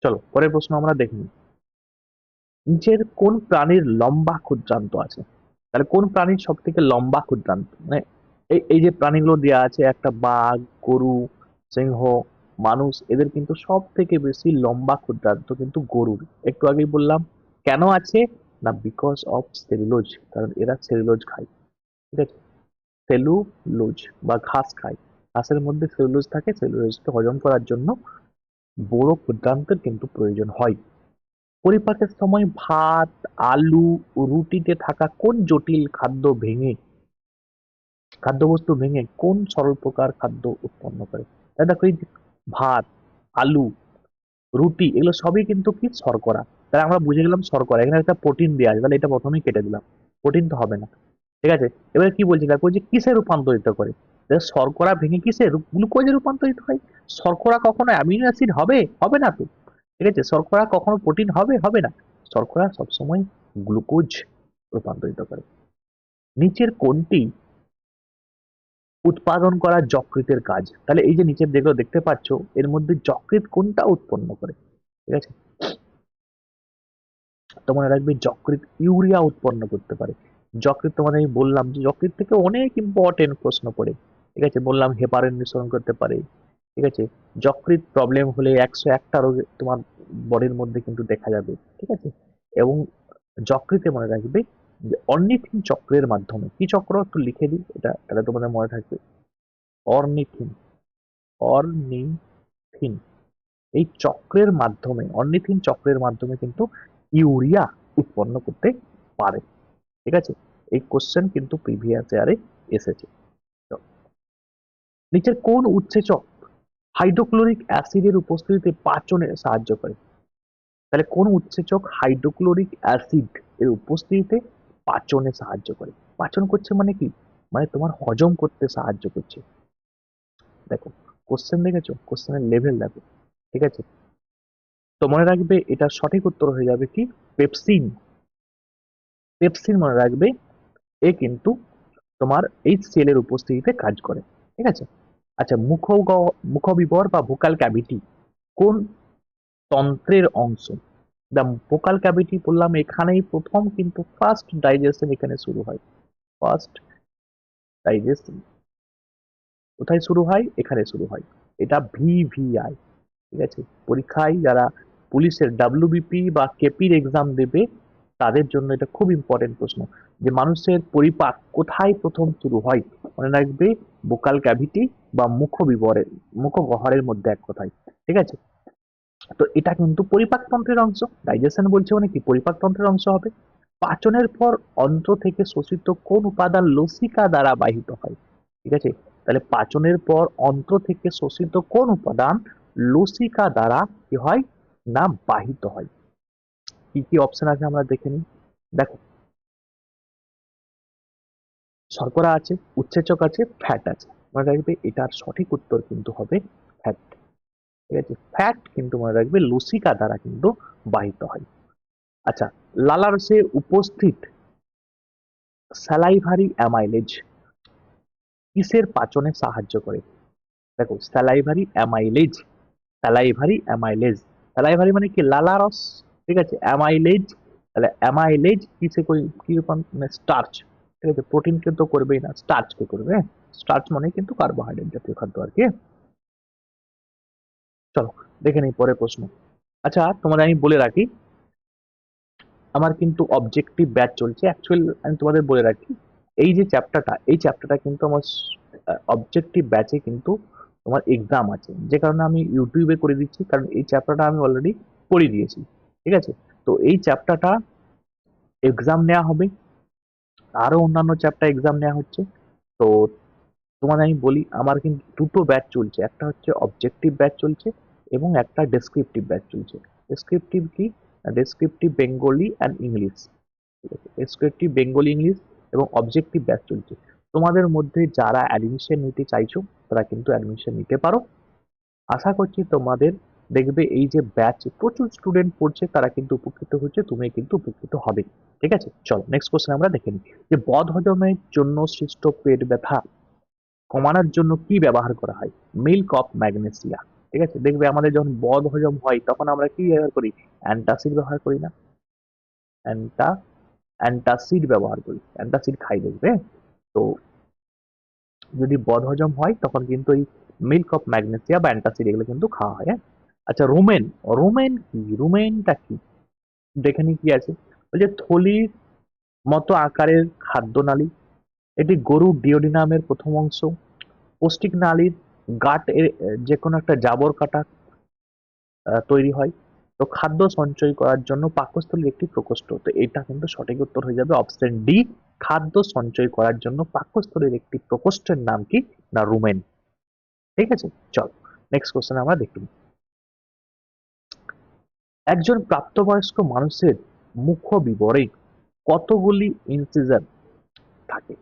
চলো পরের প্রশ্ন আমরা দেখে নিই। নিচের কোন প্রাণীর লম্বা ক্ষুদ্রান্ত আছে? তাহলে কোন প্রাণীর সব থেকে লম্বা ক্ষুদ্রান্ত, মানে এই এই যে প্রাণীগুলো দেওয়া আছে, একটা বাঘ, গরু, সিংহ, মানুষ, এদের কিন্তু সব থেকে বেশি লম্বা ক্ষুদ্রান্ত কিন্তু গরুর। একটু আগেই বললাম কেন আছে না, বিকজ অফ সেলুলোজ, কারণ এরা সেলুলোজ খায়। ঠিক আছে, সেলুলোজ বা ঘাস খায়, ঘাসের মধ্যে সেলুলোজ থাকে, সেলুলোজকে হজম করার জন্য বড় ক্ষুদ্রান্তের কিন্তু প্রয়োজন হয়। পরিপাকের সময় ভাত, আলু ও রুটিতে থাকা কোন জটিল খাদ্যবস্তু ভেঙে কোন সরল প্রকার খাদ্য উৎপন্ন করে? তাই দেখো এই যে ভাত, আলু, রুটি, এগুলো সবই কিন্তু কি শর্করা। তাহলে আমরা বুঝে গেলাম শর্করা, এখানে একটা প্রোটিন দেওয়া আছে, তাহলে এটা প্রথমেই কেটে দিলাম, প্রোটিন তো হবে না। ঠিক আছে, এবারে কি বলছি দেখো, যে কিসে রূপান্তরিত করে? তাহলে শর্করা ভেঙে কিসে গ্লুকোজে রূপান্তরিত হয়। শর্করা কখনো অ্যামিনো অ্যাসিড হবে? হবে না তো। ঠিক আছে, শর্করা কখনো প্রোটিন হবে? হবে না। শর্করা সবসময় গ্লুকোজ রূপান্তরিত করে। নিচের কোনটি উৎপাদন করা যকৃতের কাজ? তাহলে এই যে নিচের যেগুলো দেখতে পাচ্ছ, এর মধ্যে যকৃৎ কোনটা উৎপন্ন করে? ঠিক আছে, তো মনে রাখবে যকৃৎ ইউরিয়া উৎপন্ন করতে পারে। যকৃৎ তোমাদের আমি বললাম যে যকৃৎ থেকে অনেক ইম্পর্টেন্ট প্রশ্ন পড়ে। ঠিক আছে, বললাম হেপারিন নিঃসরণ করতে পারে। ঠিক আছে, যকৃৎ প্রবলেম হলে 101টা রোগ তোমার বডির মধ্যে কিন্তু দেখা যাবে। ঠিক আছে, এবং যকৃতে মনে রাখবে যে অর্নিথিন চক্রের মাধ্যমে, কি চক্র একটু লিখে দিই, এটা এটা তোমাদের মনে থাকবে। অর্নিথিন, অর্নিথিন, এই চক্রের মাধ্যমে, অর্নিথিন চক্রের মাধ্যমে কিন্তু ইউরিয়া উৎপন্ন করতে পারে। ঠিক আছে, এই কোশ্চেন কিন্তু প্রিভিয়াস ইয়ারে এসেছে। তো নিচের কোন উৎসেচক হাইড্রোক্লোরিক অ্যাসিডের উপস্থিতিতে পাচনে সাহায্য করে? তাহলে কোন উৎসেচক হাইড্রোক্লোরিক অ্যাসিড এর উপস্থিতিতে পাচনে সাহায্য করে? পাচন করছে মানে কি, মানে তোমার হজম করতে সাহায্য করছে। দেখো কোশ্চেন দেখেছো, কোশ্চেনের লেভেল দেখো। ঠিক আছে, তো মনে রাখবে এটা সঠিক উত্তর হয়ে যাবে কি পেপসিন। পেপসিন মনে রাখবে, এ কিন্তু তোমার এই সেলের উপস্থিতিতে কাজ করে। ঠিক আছে, আচ্ছা মুখবিবর বা ভোকাল ক্যাভিটি কোন তন্ত্রের অংশ? দ্য ভোকাল ক্যাভিটি বললাম, এখানেই প্রথম কিন্তু ফার্স্ট ডাইজেশন এখানে শুরু হয়। ফার্স্ট ডাইজেশন কোথায় শুরু হয়? এখানে শুরু হয়। এটা ভিভিআই। ঠিক আছে, পরীক্ষায় যারা পুলিশের ডাব্লিউবিপি বা কেপির এক্সাম দেবে তাদের জন্য এটা খুব ইম্পর্টেন্ট প্রশ্ন, যে মানুষের পরিপাক কোথায় প্রথম শুরু হয়? মনে রাখবে বোকাল ক্যাভিটি বা মুখগহ্বরের মধ্যে এক কথায়। ঠিক আছে, তো এটা কিন্তু পরিপাকতন্ত্রের অংশ। ডাইজেশন বলছে মানে কি পরিপাকতন্ত্রের অংশ হবে। পাচনের পর অন্ত্র থেকে শোষিত কোন উপাদান লসিকা দ্বারা বাহিত হয়? ঠিক আছে, তাহলে পাচনের পর অন্ত্র থেকে শোষিত কোন উপাদান লসিকা দ্বারা কি হয় না বাহিত হয়? কি কি অপশন আছে আমরা দেখে নিই। দেখো শর্করা আছে, উৎসেচক আছে, ফ্যাট আছে। মনে রাখবে এটার সঠিক উত্তর কিন্তু হবে ফ্যাট। ঠিক আছে, ফ্যাট কিন্তু মনে রাখবে লসিকা দ্বারা কিন্তু বাহিত হয়। আচ্ছা, লালারসে উপস্থিত স্যালাইভারি অ্যামাইলেজ কিসের পাচনে সাহায্য করে? দেখো, স্যালাইভারি মানে কি? লালারস। ঠিক আছে, অ্যামাইলেজ, তাহলে অ্যামাইলেজ কিসে কি রকম? স্টার্চ। ঠিক আছে, প্রোটিন কে তো করবেই না, স্টার্চ কে করবে। স্টার্চ মানে কিন্তু কার্বোহাইড্রেট জাতীয় খাদ্য আর কি। চলো দেখে নিই পরের প্রশ্ন। আচ্ছা, তোমাদের আমি বলে রাখি, আমার কিন্তু অবজেক্টিভ ব্যাচ চলছে। অ্যাকচুয়াল আমি তোমাদের বলে রাখি, এই চ্যাপ্টারটা কিন্তু আমার অবজেক্টিভ ব্যাচে কিন্তু তোমার এক্সাম আছে, যে কারণে আমি ইউটিউবে করে দিচ্ছি, কারণ এই চ্যাপ্টারটা আমি অলরেডি করে দিয়েছি। ঠিক আছে, তো এই চ্যাপ্টারটা এক্সাম নেওয়া হবে, আরো অন্যান্য চ্যাপ্টার এক্সাম নেওয়া হচ্ছে। তো তোমাদের আমি বলি, আমার কিন্তু দুটো ব্যাচ চলছে, একটা হচ্ছে অবজেক্টিভ ব্যাচ চলছে এবং একটা ডেসক্রিপটিভ ব্যাচ চলছে। ডেসক্রিপটিভ কি? Descriptive Bengali and English. ঠিক আছে, ডেসক্রিপটিভ বেঙ্গলি ইংলিশ এবং অবজেক্টিভ ব্যাচ চলছে। তোমাদের মধ্যে যারা অ্যাডমিশন নিতে চাইছো তারা কিন্তু অ্যাডমিশন নিতে পারো। আশা করছি তোমাদের, দেখবে এই যে ব্যাচ প্রচুর স্টুডেন্ট পড়ছে, তারা কিন্তু উপকৃত হচ্ছে, তুমি কিন্তু উপকৃত হবে। ঠিক আছে, চলো নেক্সট কোশ্চেন আমরা দেখে নিই, যে বদ হজমের জন্য সৃষ্ট পেট ব্যথা কমানোর জন্য কি ব্যবহার করা হয়? Milk of magnesia. ঠিক আছে, দেখবে আমাদের যখন বদ হজম হয় তখন আমরা কি ব্যবহার করি? অ্যান্টাসিড ব্যবহার করি না? অ্যান্টা অ্যান্টাসিড ব্যবহার করি, অ্যান্টাসিড খাই দেখবে। তো যদি বদহজম হয় তখন কিন্তু এই মিল্ক অফ ম্যাগনেসিয়া বা অ্যান্টাসিড এগুলো কিন্তু খাওয়া হয়। হ্যাঁ, আচ্ছা, রুমেন, রুমেনটা কি? দেখে নি কি আছে। বলছে থলির মতো আকারের খাদ্যনালী, এটি গরুর ডিওডিনামের প্রথম অংশ, পৌষ্টিক নালীর গাট এর যে কোনো একটা জাবর কাটা তৈরি হয়। তো খাদ্য সঞ্চয় করার জন্য পাকস্থলীর একটি প্রকোষ্ঠ। তো এটা কিন্তু সঠিক উত্তর হয়ে যাবে অপশন ডি। খাদ্য সঞ্চয় করার জন্য পাকস্থলীর একটি প্রকোষ্ঠের নাম কি? না, রুমেন। ঠিক আছে, চল নেক্সট কোশ্চেন আমরা দেখি। একজন প্রাপ্তবয়স্ক মানুষের মুখ বিবরে কতগুলি ইনসিজার থাকে?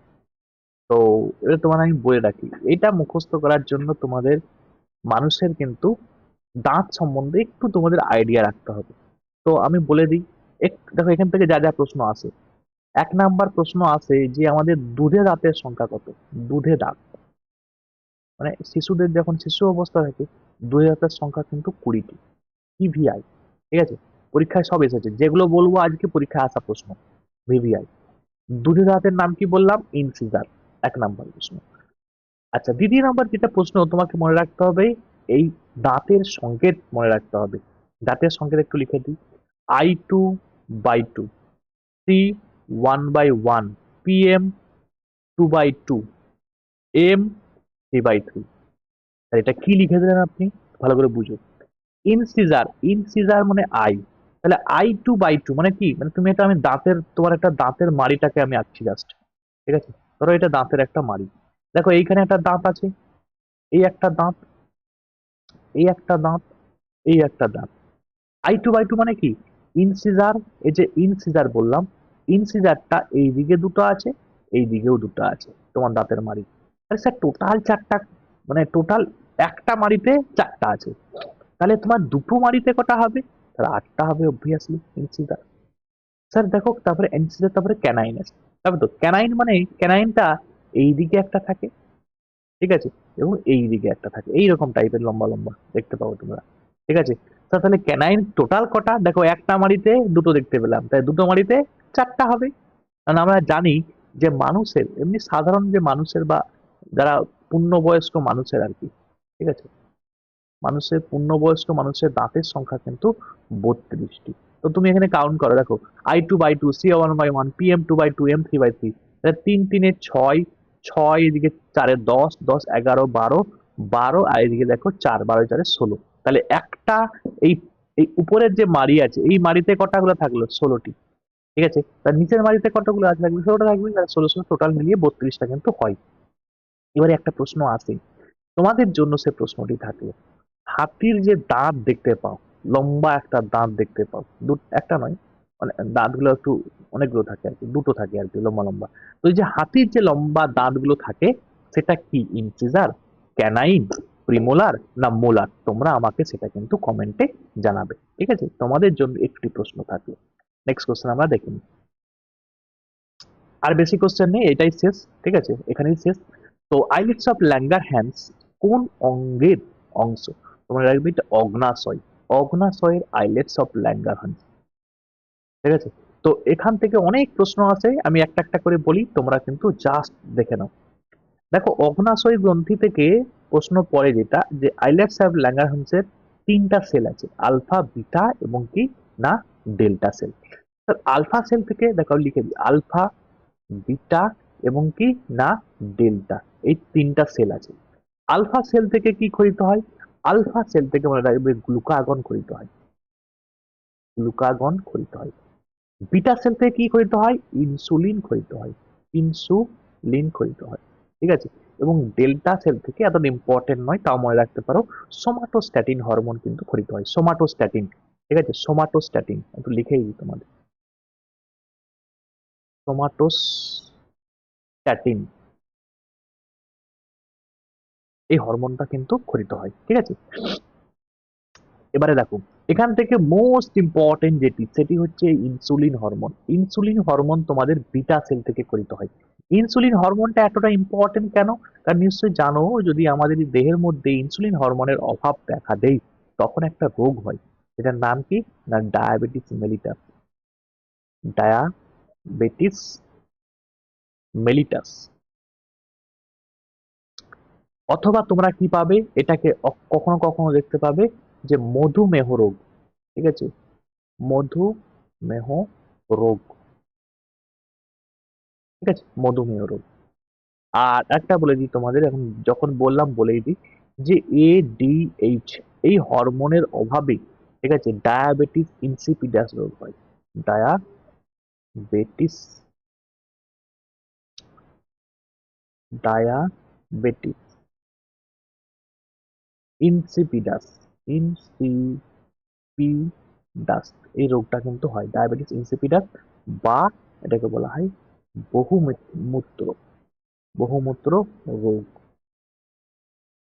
তো এটা তোমার আমি বলে রাখি, এটা মুখস্থ করার জন্য তোমাদের মানুষের কিন্তু দাঁত সম্বন্ধে একটু তোমাদের আইডিয়া রাখতে হবে। তো আমি বলে দিই, দেখো এখান থেকে যা যা প্রশ্ন আসে। 1 নাম্বার প্রশ্ন আসে যে আমাদের দুধে দাঁতের সংখ্যা কত? দুধে দাঁত মানে শিশুদের যখন শিশু অবস্থা থাকে, দুধে দাঁতের সংখ্যা কিন্তু 20টি। ভিভিআই। ঠিক আছে, পরীক্ষায় সব এসেছে, যেগুলো বলবো আজকে পরীক্ষায় আসা প্রশ্ন। ভিভিআই। দুধে দাঁতের নাম কি বললাম? ইনসিজার। 1 নাম্বার প্রশ্ন। আচ্ছা, দ্বিতীয় নাম্বার যেটা প্রশ্ন তোমাকে মনে রাখতে হবে, এই দাঁতের সংকেত মনে রাখতে হবে। দাঁতের সংকেত একটু লিখে দিই। I2/2, C1/1, PM 2/2, M 3/3। এটা কি লিখে দিলেন আপনি? ভালো করে বুঝো। ইনসিজার মানে আই, তাহলে I2/2 মানে কি? মানে তুমি এটা, আমি দাঁতের, তোমার একটা দাঁতের মাড়িটাকে আমি আঁকছি জাস্ট। ঠিক আছে, ধরো এটা দাঁতের একটা মাড়ি। দেখো এইখানে একটা দাঁত আছে, এই একটা দাঁত, এই একটা দাঁত, এই একটা দাঁত। I2/2 মানে কি? ইনসিজার। এই যে ইনসিজার বললাম, ইনসিজারটা এই দিকে দুটো আছে, এই দিকেও দুটো আছে তোমার দাঁতের মাড়ি। তাহলে স্যার টোটাল 4টা, মানে টোটাল একটা মাড়িতে 4টা আছে। তাহলে তোমার দুটো মাড়িতে কটা হবে? তাহলে 8টা হবে অবভিয়াসলি ইনসিজার। স্যার দেখো, তারপরে ইনসিজার, তারপরে ক্যানাইন আছে। তারপরে তো ক্যানাইন মানে ক্যানাইনটা এই দিকে একটা থাকে, ঠিক আছে, এবং এই দিকে একটা থাকে, এইরকম টাইপের লম্বা লম্বা দেখতে পাবো তোমরা। ঠিক আছে, তাহলে ক্যানাইন টোটাল কটা? দেখো একটা মাড়িতে দুটো দেখতে পেলাম, তাই দুটো মাড়িতে 4টা হবে। কারণ আমরা জানি যে মানুষের, এমনি সাধারণ যে মানুষের বা যারা পূর্ণবয়স্ক মানুষের আর কি, ঠিক আছে, পূর্ণবয়স্ক মানুষের দাঁতের সংখ্যা কিন্তু 32টি। তো তুমি এখানে কাউন্ট করো, দেখো I2/2, C1/1, PM2/2, M3/3, তিন তিনে ছয়, ছয় এদিকে চারে 10, 10 11 12, 12 আর এদিকে দেখো 4, 12 4 16। তাহলে একটা, এই এই উপরের যে মাড়ি আছে এই মাড়িতে কটাগুলো থাকলো? 16টি। ঠিক আছে, তার নিচের মাড়িতে কতগুলো আছে? থাকবে 16টা থাকবে, তাহলে 16 টোটাল মিলিয়ে 32টা কিন্তু হয়। এবারে একটা প্রশ্ন আসে, তোমাদের জন্য সে প্রশ্নটি থাকলো, হাতির যে দাঁত দেখতে পাও, লম্বা একটা দাঁত দেখতে পাও, একটা নয়, মানে দাঁতগুলো একটু অনেকগুলো থাকে আর কি, দুটো থাকে আর কি লম্বা লম্বা। তো এই যে হাতির যে লম্বা দাঁতগুলো থাকে, সেটা কি ইনসিজার, ক্যানাইন, প্রিমোলার না মোলার? তোমরা আমাকে সেটা কিন্তু কমেন্টে জানাবে। ঠিক আছে, তোমাদের জন্য একটি প্রশ্ন থাকলো। নেক্সট কোশ্চেন আমরা দেখি। আর বেশি কোশ্চেন নেই, এটাই শেষ। ঠিক আছে, এখানেই শেষ। তো আইলেটস অফ ল্যাঙ্গারহ্যান্স কোন অঙ্গের অংশ? তোমরা রাখবে এটা অগ্নাশয়। অগ্নাশয়ের আইলেটস অফ ল্যাঙ্গারহ্যান্স। ঠিক আছে, তো এখান থেকে অনেক প্রশ্ন আছে, আমি একটা একটা করে বলি, তোমরা কিন্তু জাস্ট দেখে নাও। দেখো, অগ্নাশয় গ্রন্থি থেকে প্রশ্ন পড়ে যেটা, যে আইলেটস অফ ল্যাঙ্গারহ্যান্সের তিনটা সেল আছে, আলফা, বিটা এবং কি না ডেল্টা সেল। আলফা সেল থেকে দেখো লিখে দিই, আলফা, বিটা এবং কি না ডেল্টা, এই তিনটা সেল আছে। আলফা সেল থেকে কি খরিত হয়? আলফা সেল থেকে মনে রাখবে গ্লুকাগন খরিত হয়, গ্লুকাগন খরিত হয়। বিটা সেল থেকে কি খরিত হয়? ইনসুলিন খরিত হয়, ইনসুলিন খরিত হয়। ঠিক আছে, এবং ডেল্টা সেল থেকে, এত ইম্পর্টেন্ট নয় তাও মনে রাখতে পারো, সোমাটোস্ট্যাটিন হরমোন কিন্তু খরিত হয়, সোমাটোস্ট্যাটিন। ঠিক আছে, সোমাটোস্ট্যাটিন একটু লিখেই দিই তোমাদের, সোমাটোস্ট্যাটিন, এই হরমোনটা কিন্তু খরিত হয়। ঠিক আছে, এবারে দেখো, এখান থেকে মোস্ট ইম্পর্টেন্ট যেটি, সেটি হচ্ছে ইনসুলিন হরমোন। ইনসুলিন হরমোন তোমাদের বিটা সেল থেকে খরিত হয়। ইনসুলিন হরমোনটা এতটা ইম্পর্টেন্ট কেন? কারণ নিশ্চয়ই জানো, যদি আমাদের এই দেহের মধ্যে ইনসুলিন হরমোনের অভাব দেখা দেয়, তখন একটা রোগ হয়, এটার নাম কি না ডায়াবেটিস মেলিটাস। Diabetes mellitus. অথবা তোমরা কি পাবে এটাকে, কখনো কখনো দেখতে পাবে যে মধুমেহ রোগ। ঠিক আছে, মধুমেহ রোগ। ঠিক আছে, মধুমেহ রোগ। আর একটা বলে দিই তোমাদের, এখন যখন বললাম বলেই দিই, যে এডিএইচ, এই হরমোনের অভাবে, ঠিক আছে, ডায়াবেটিস ইনসিপিডাস রোগ হয়। ডায়াবেটিস, ডায়াবেটিস ইনসিপিডাস, ইনসিপিডাস, এই রোগটা কিন্তু হয় ডায়াবেটিস ইনসিপিডাস, বা এটাকে বলা হয় বহুমূত্র, বহুমূত্র রোগ।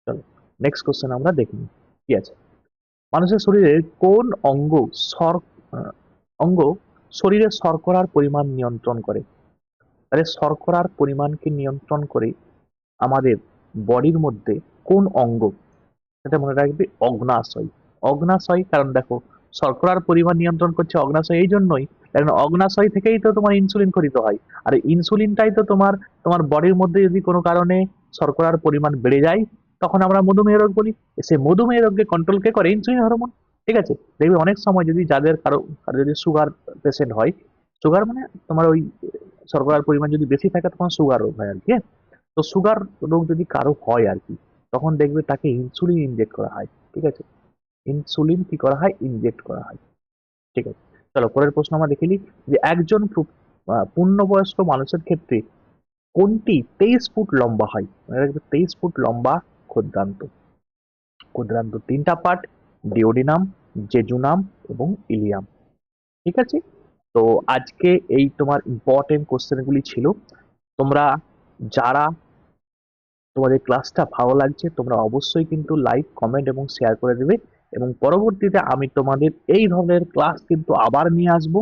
চলো নেক্সট কোশ্চেন আমরা দেখি কি আছে। মানুষের শরীরের কোন আহ, অঙ্গ শরীরের শর্করার পরিমাণ নিয়ন্ত্রণ করে? তাহলে শর্করার পরিমাণকে নিয়ন্ত্রণ করে আমাদের বডির মধ্যে কোন অঙ্গ? এটা মনে রাখবে অগ্নাশয়। অগ্নাশয়, কারণ দেখো, শর্করার পরিমাণ নিয়ন্ত্রণ করছে অগ্নাশয় এই জন্যই, কারণ অগ্নাশয় থেকেই তো তোমার ইনসুলিন খরিত হয়। আর ইনসুলিনটাই তো তোমার তোমার বডির মধ্যে যদি কোনো কারণে শর্করার পরিমাণ বেড়ে যায়, তখন আমরা মধুমেহ রোগ বলি। সে মধুমেহ রোগকে কন্ট্রোল কে করে? Insulin hormone. ঠিক আছে, দেখবে অনেক সময় যদি যাদের কারো কারো যদি সুগার পেশেন্ট হয়, সুগার মানে তোমার ওই শর্করার পরিমাণ যদি বেশি থাকে, তখন সুগার রোগ হয় আর কি, হ্যাঁ? তো সুগার রোগ যদি কারো হয় আর কি, তখন দেখবে তাকে ইনসুলিন ইনজেক্ট করা হয়। ঠিক আছে, ইনসুলিন কি করা হয়? ইনজেক্ট করা হয়। ঠিক আছে, চলো পরের প্রশ্ন আমরা দেখে নিই, যে একজন পূর্ণবয়স্ক মানুষের ক্ষেত্রে কোনটি 23 ফুট লম্বা হয়? মনে রাখবে 23 ফুট লম্বা ক্ষুদ্রান্ত। ক্ষুদ্রান্ত তিনটা পার্ট, ডিওডিনাম, জেজুনাম এবং ইলিয়াম। ঠিক আছে, তো আজকে এই তোমার ইম্পর্টেন্ট কোশ্চেনগুলি ছিল। তোমরা যারা, তোমাদের ক্লাসটা ভালো লাগছে, তোমরা অবশ্যই কিন্তু লাইক, কমেন্ট এবং শেয়ার করে দেবে। এবং পরবর্তীতে আমি তোমাদের এই ধরনের ক্লাস কিন্তু আবার নিয়ে আসব।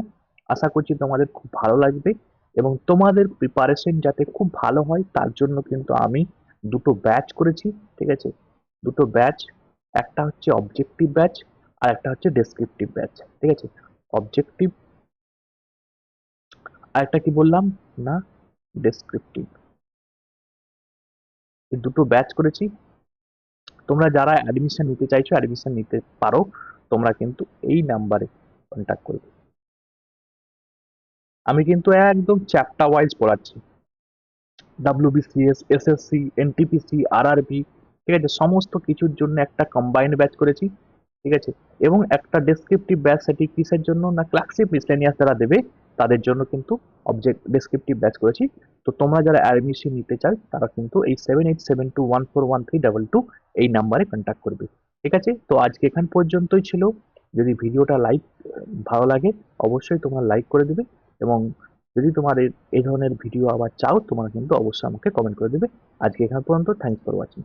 আশা করছি তোমাদের খুব ভালো লাগবে, এবং তোমাদের প্রিপারেশন যাতে খুব ভালো হয় তার জন্য কিন্তু আমি দুটো ব্যাচ করেছি। ঠিক আছে, দুটো ব্যাচ, একটা হচ্ছে অবজেক্টিভ ব্যাচ, আর একটা হচ্ছে ডেসক্রিপটিভ ব্যাচ। ঠিক আছে, অবজেক্টিভ, আর একটা কি বললাম না ডেসক্রিপটিভ, এই দুটো ব্যাচ করেছি। তোমরা যারা অ্যাডমিশন নিতে চাইছো অ্যাডমিশন নিতে পারো, তোমরা কিন্তু এই নাম্বারে কন্ট্যাক্ট করবে। আমি কিন্তু একদম চ্যাপ্টার ওয়াইজ পড়াচ্ছি, ডাব্লিউবিসিএস, এসএসসি, এনটিপিসি, আরআরবি। ঠিক আছে, সমস্ত কিছুর জন্য একটা কম্বাইন্ড ব্যাচ করেছি। ঠিক আছে, এবং একটা ডেসক্রিপটিভ ব্যাচ, সেটি কিসের জন্য না ক্লাসিক মিসলেনিয়াস যারা দেবে তাদের জন্য কিন্তু অবজেক্ট ডেসক্রিপটিভ ব্যাচ করেছি। তো তোমরা যারা অ্যাডমিশন নিতে চাও তারা কিন্তু এই 7872141322 এই নাম্বারে কন্ট্যাক্ট করবে। ঠিক আছে, তো আজকে এখান পর্যন্তই ছিল। যদি ভিডিওটা ভালো লাগে, অবশ্যই তোমরা লাইক করে দেবে, এবং যদি তোমার এই ধরনের ভিডিও আবার চাও তোমরা কিন্তু অবশ্যই আমাকে কমেন্ট করে দেবে। আজকে এখান পর্যন্ত। Thanks for watching.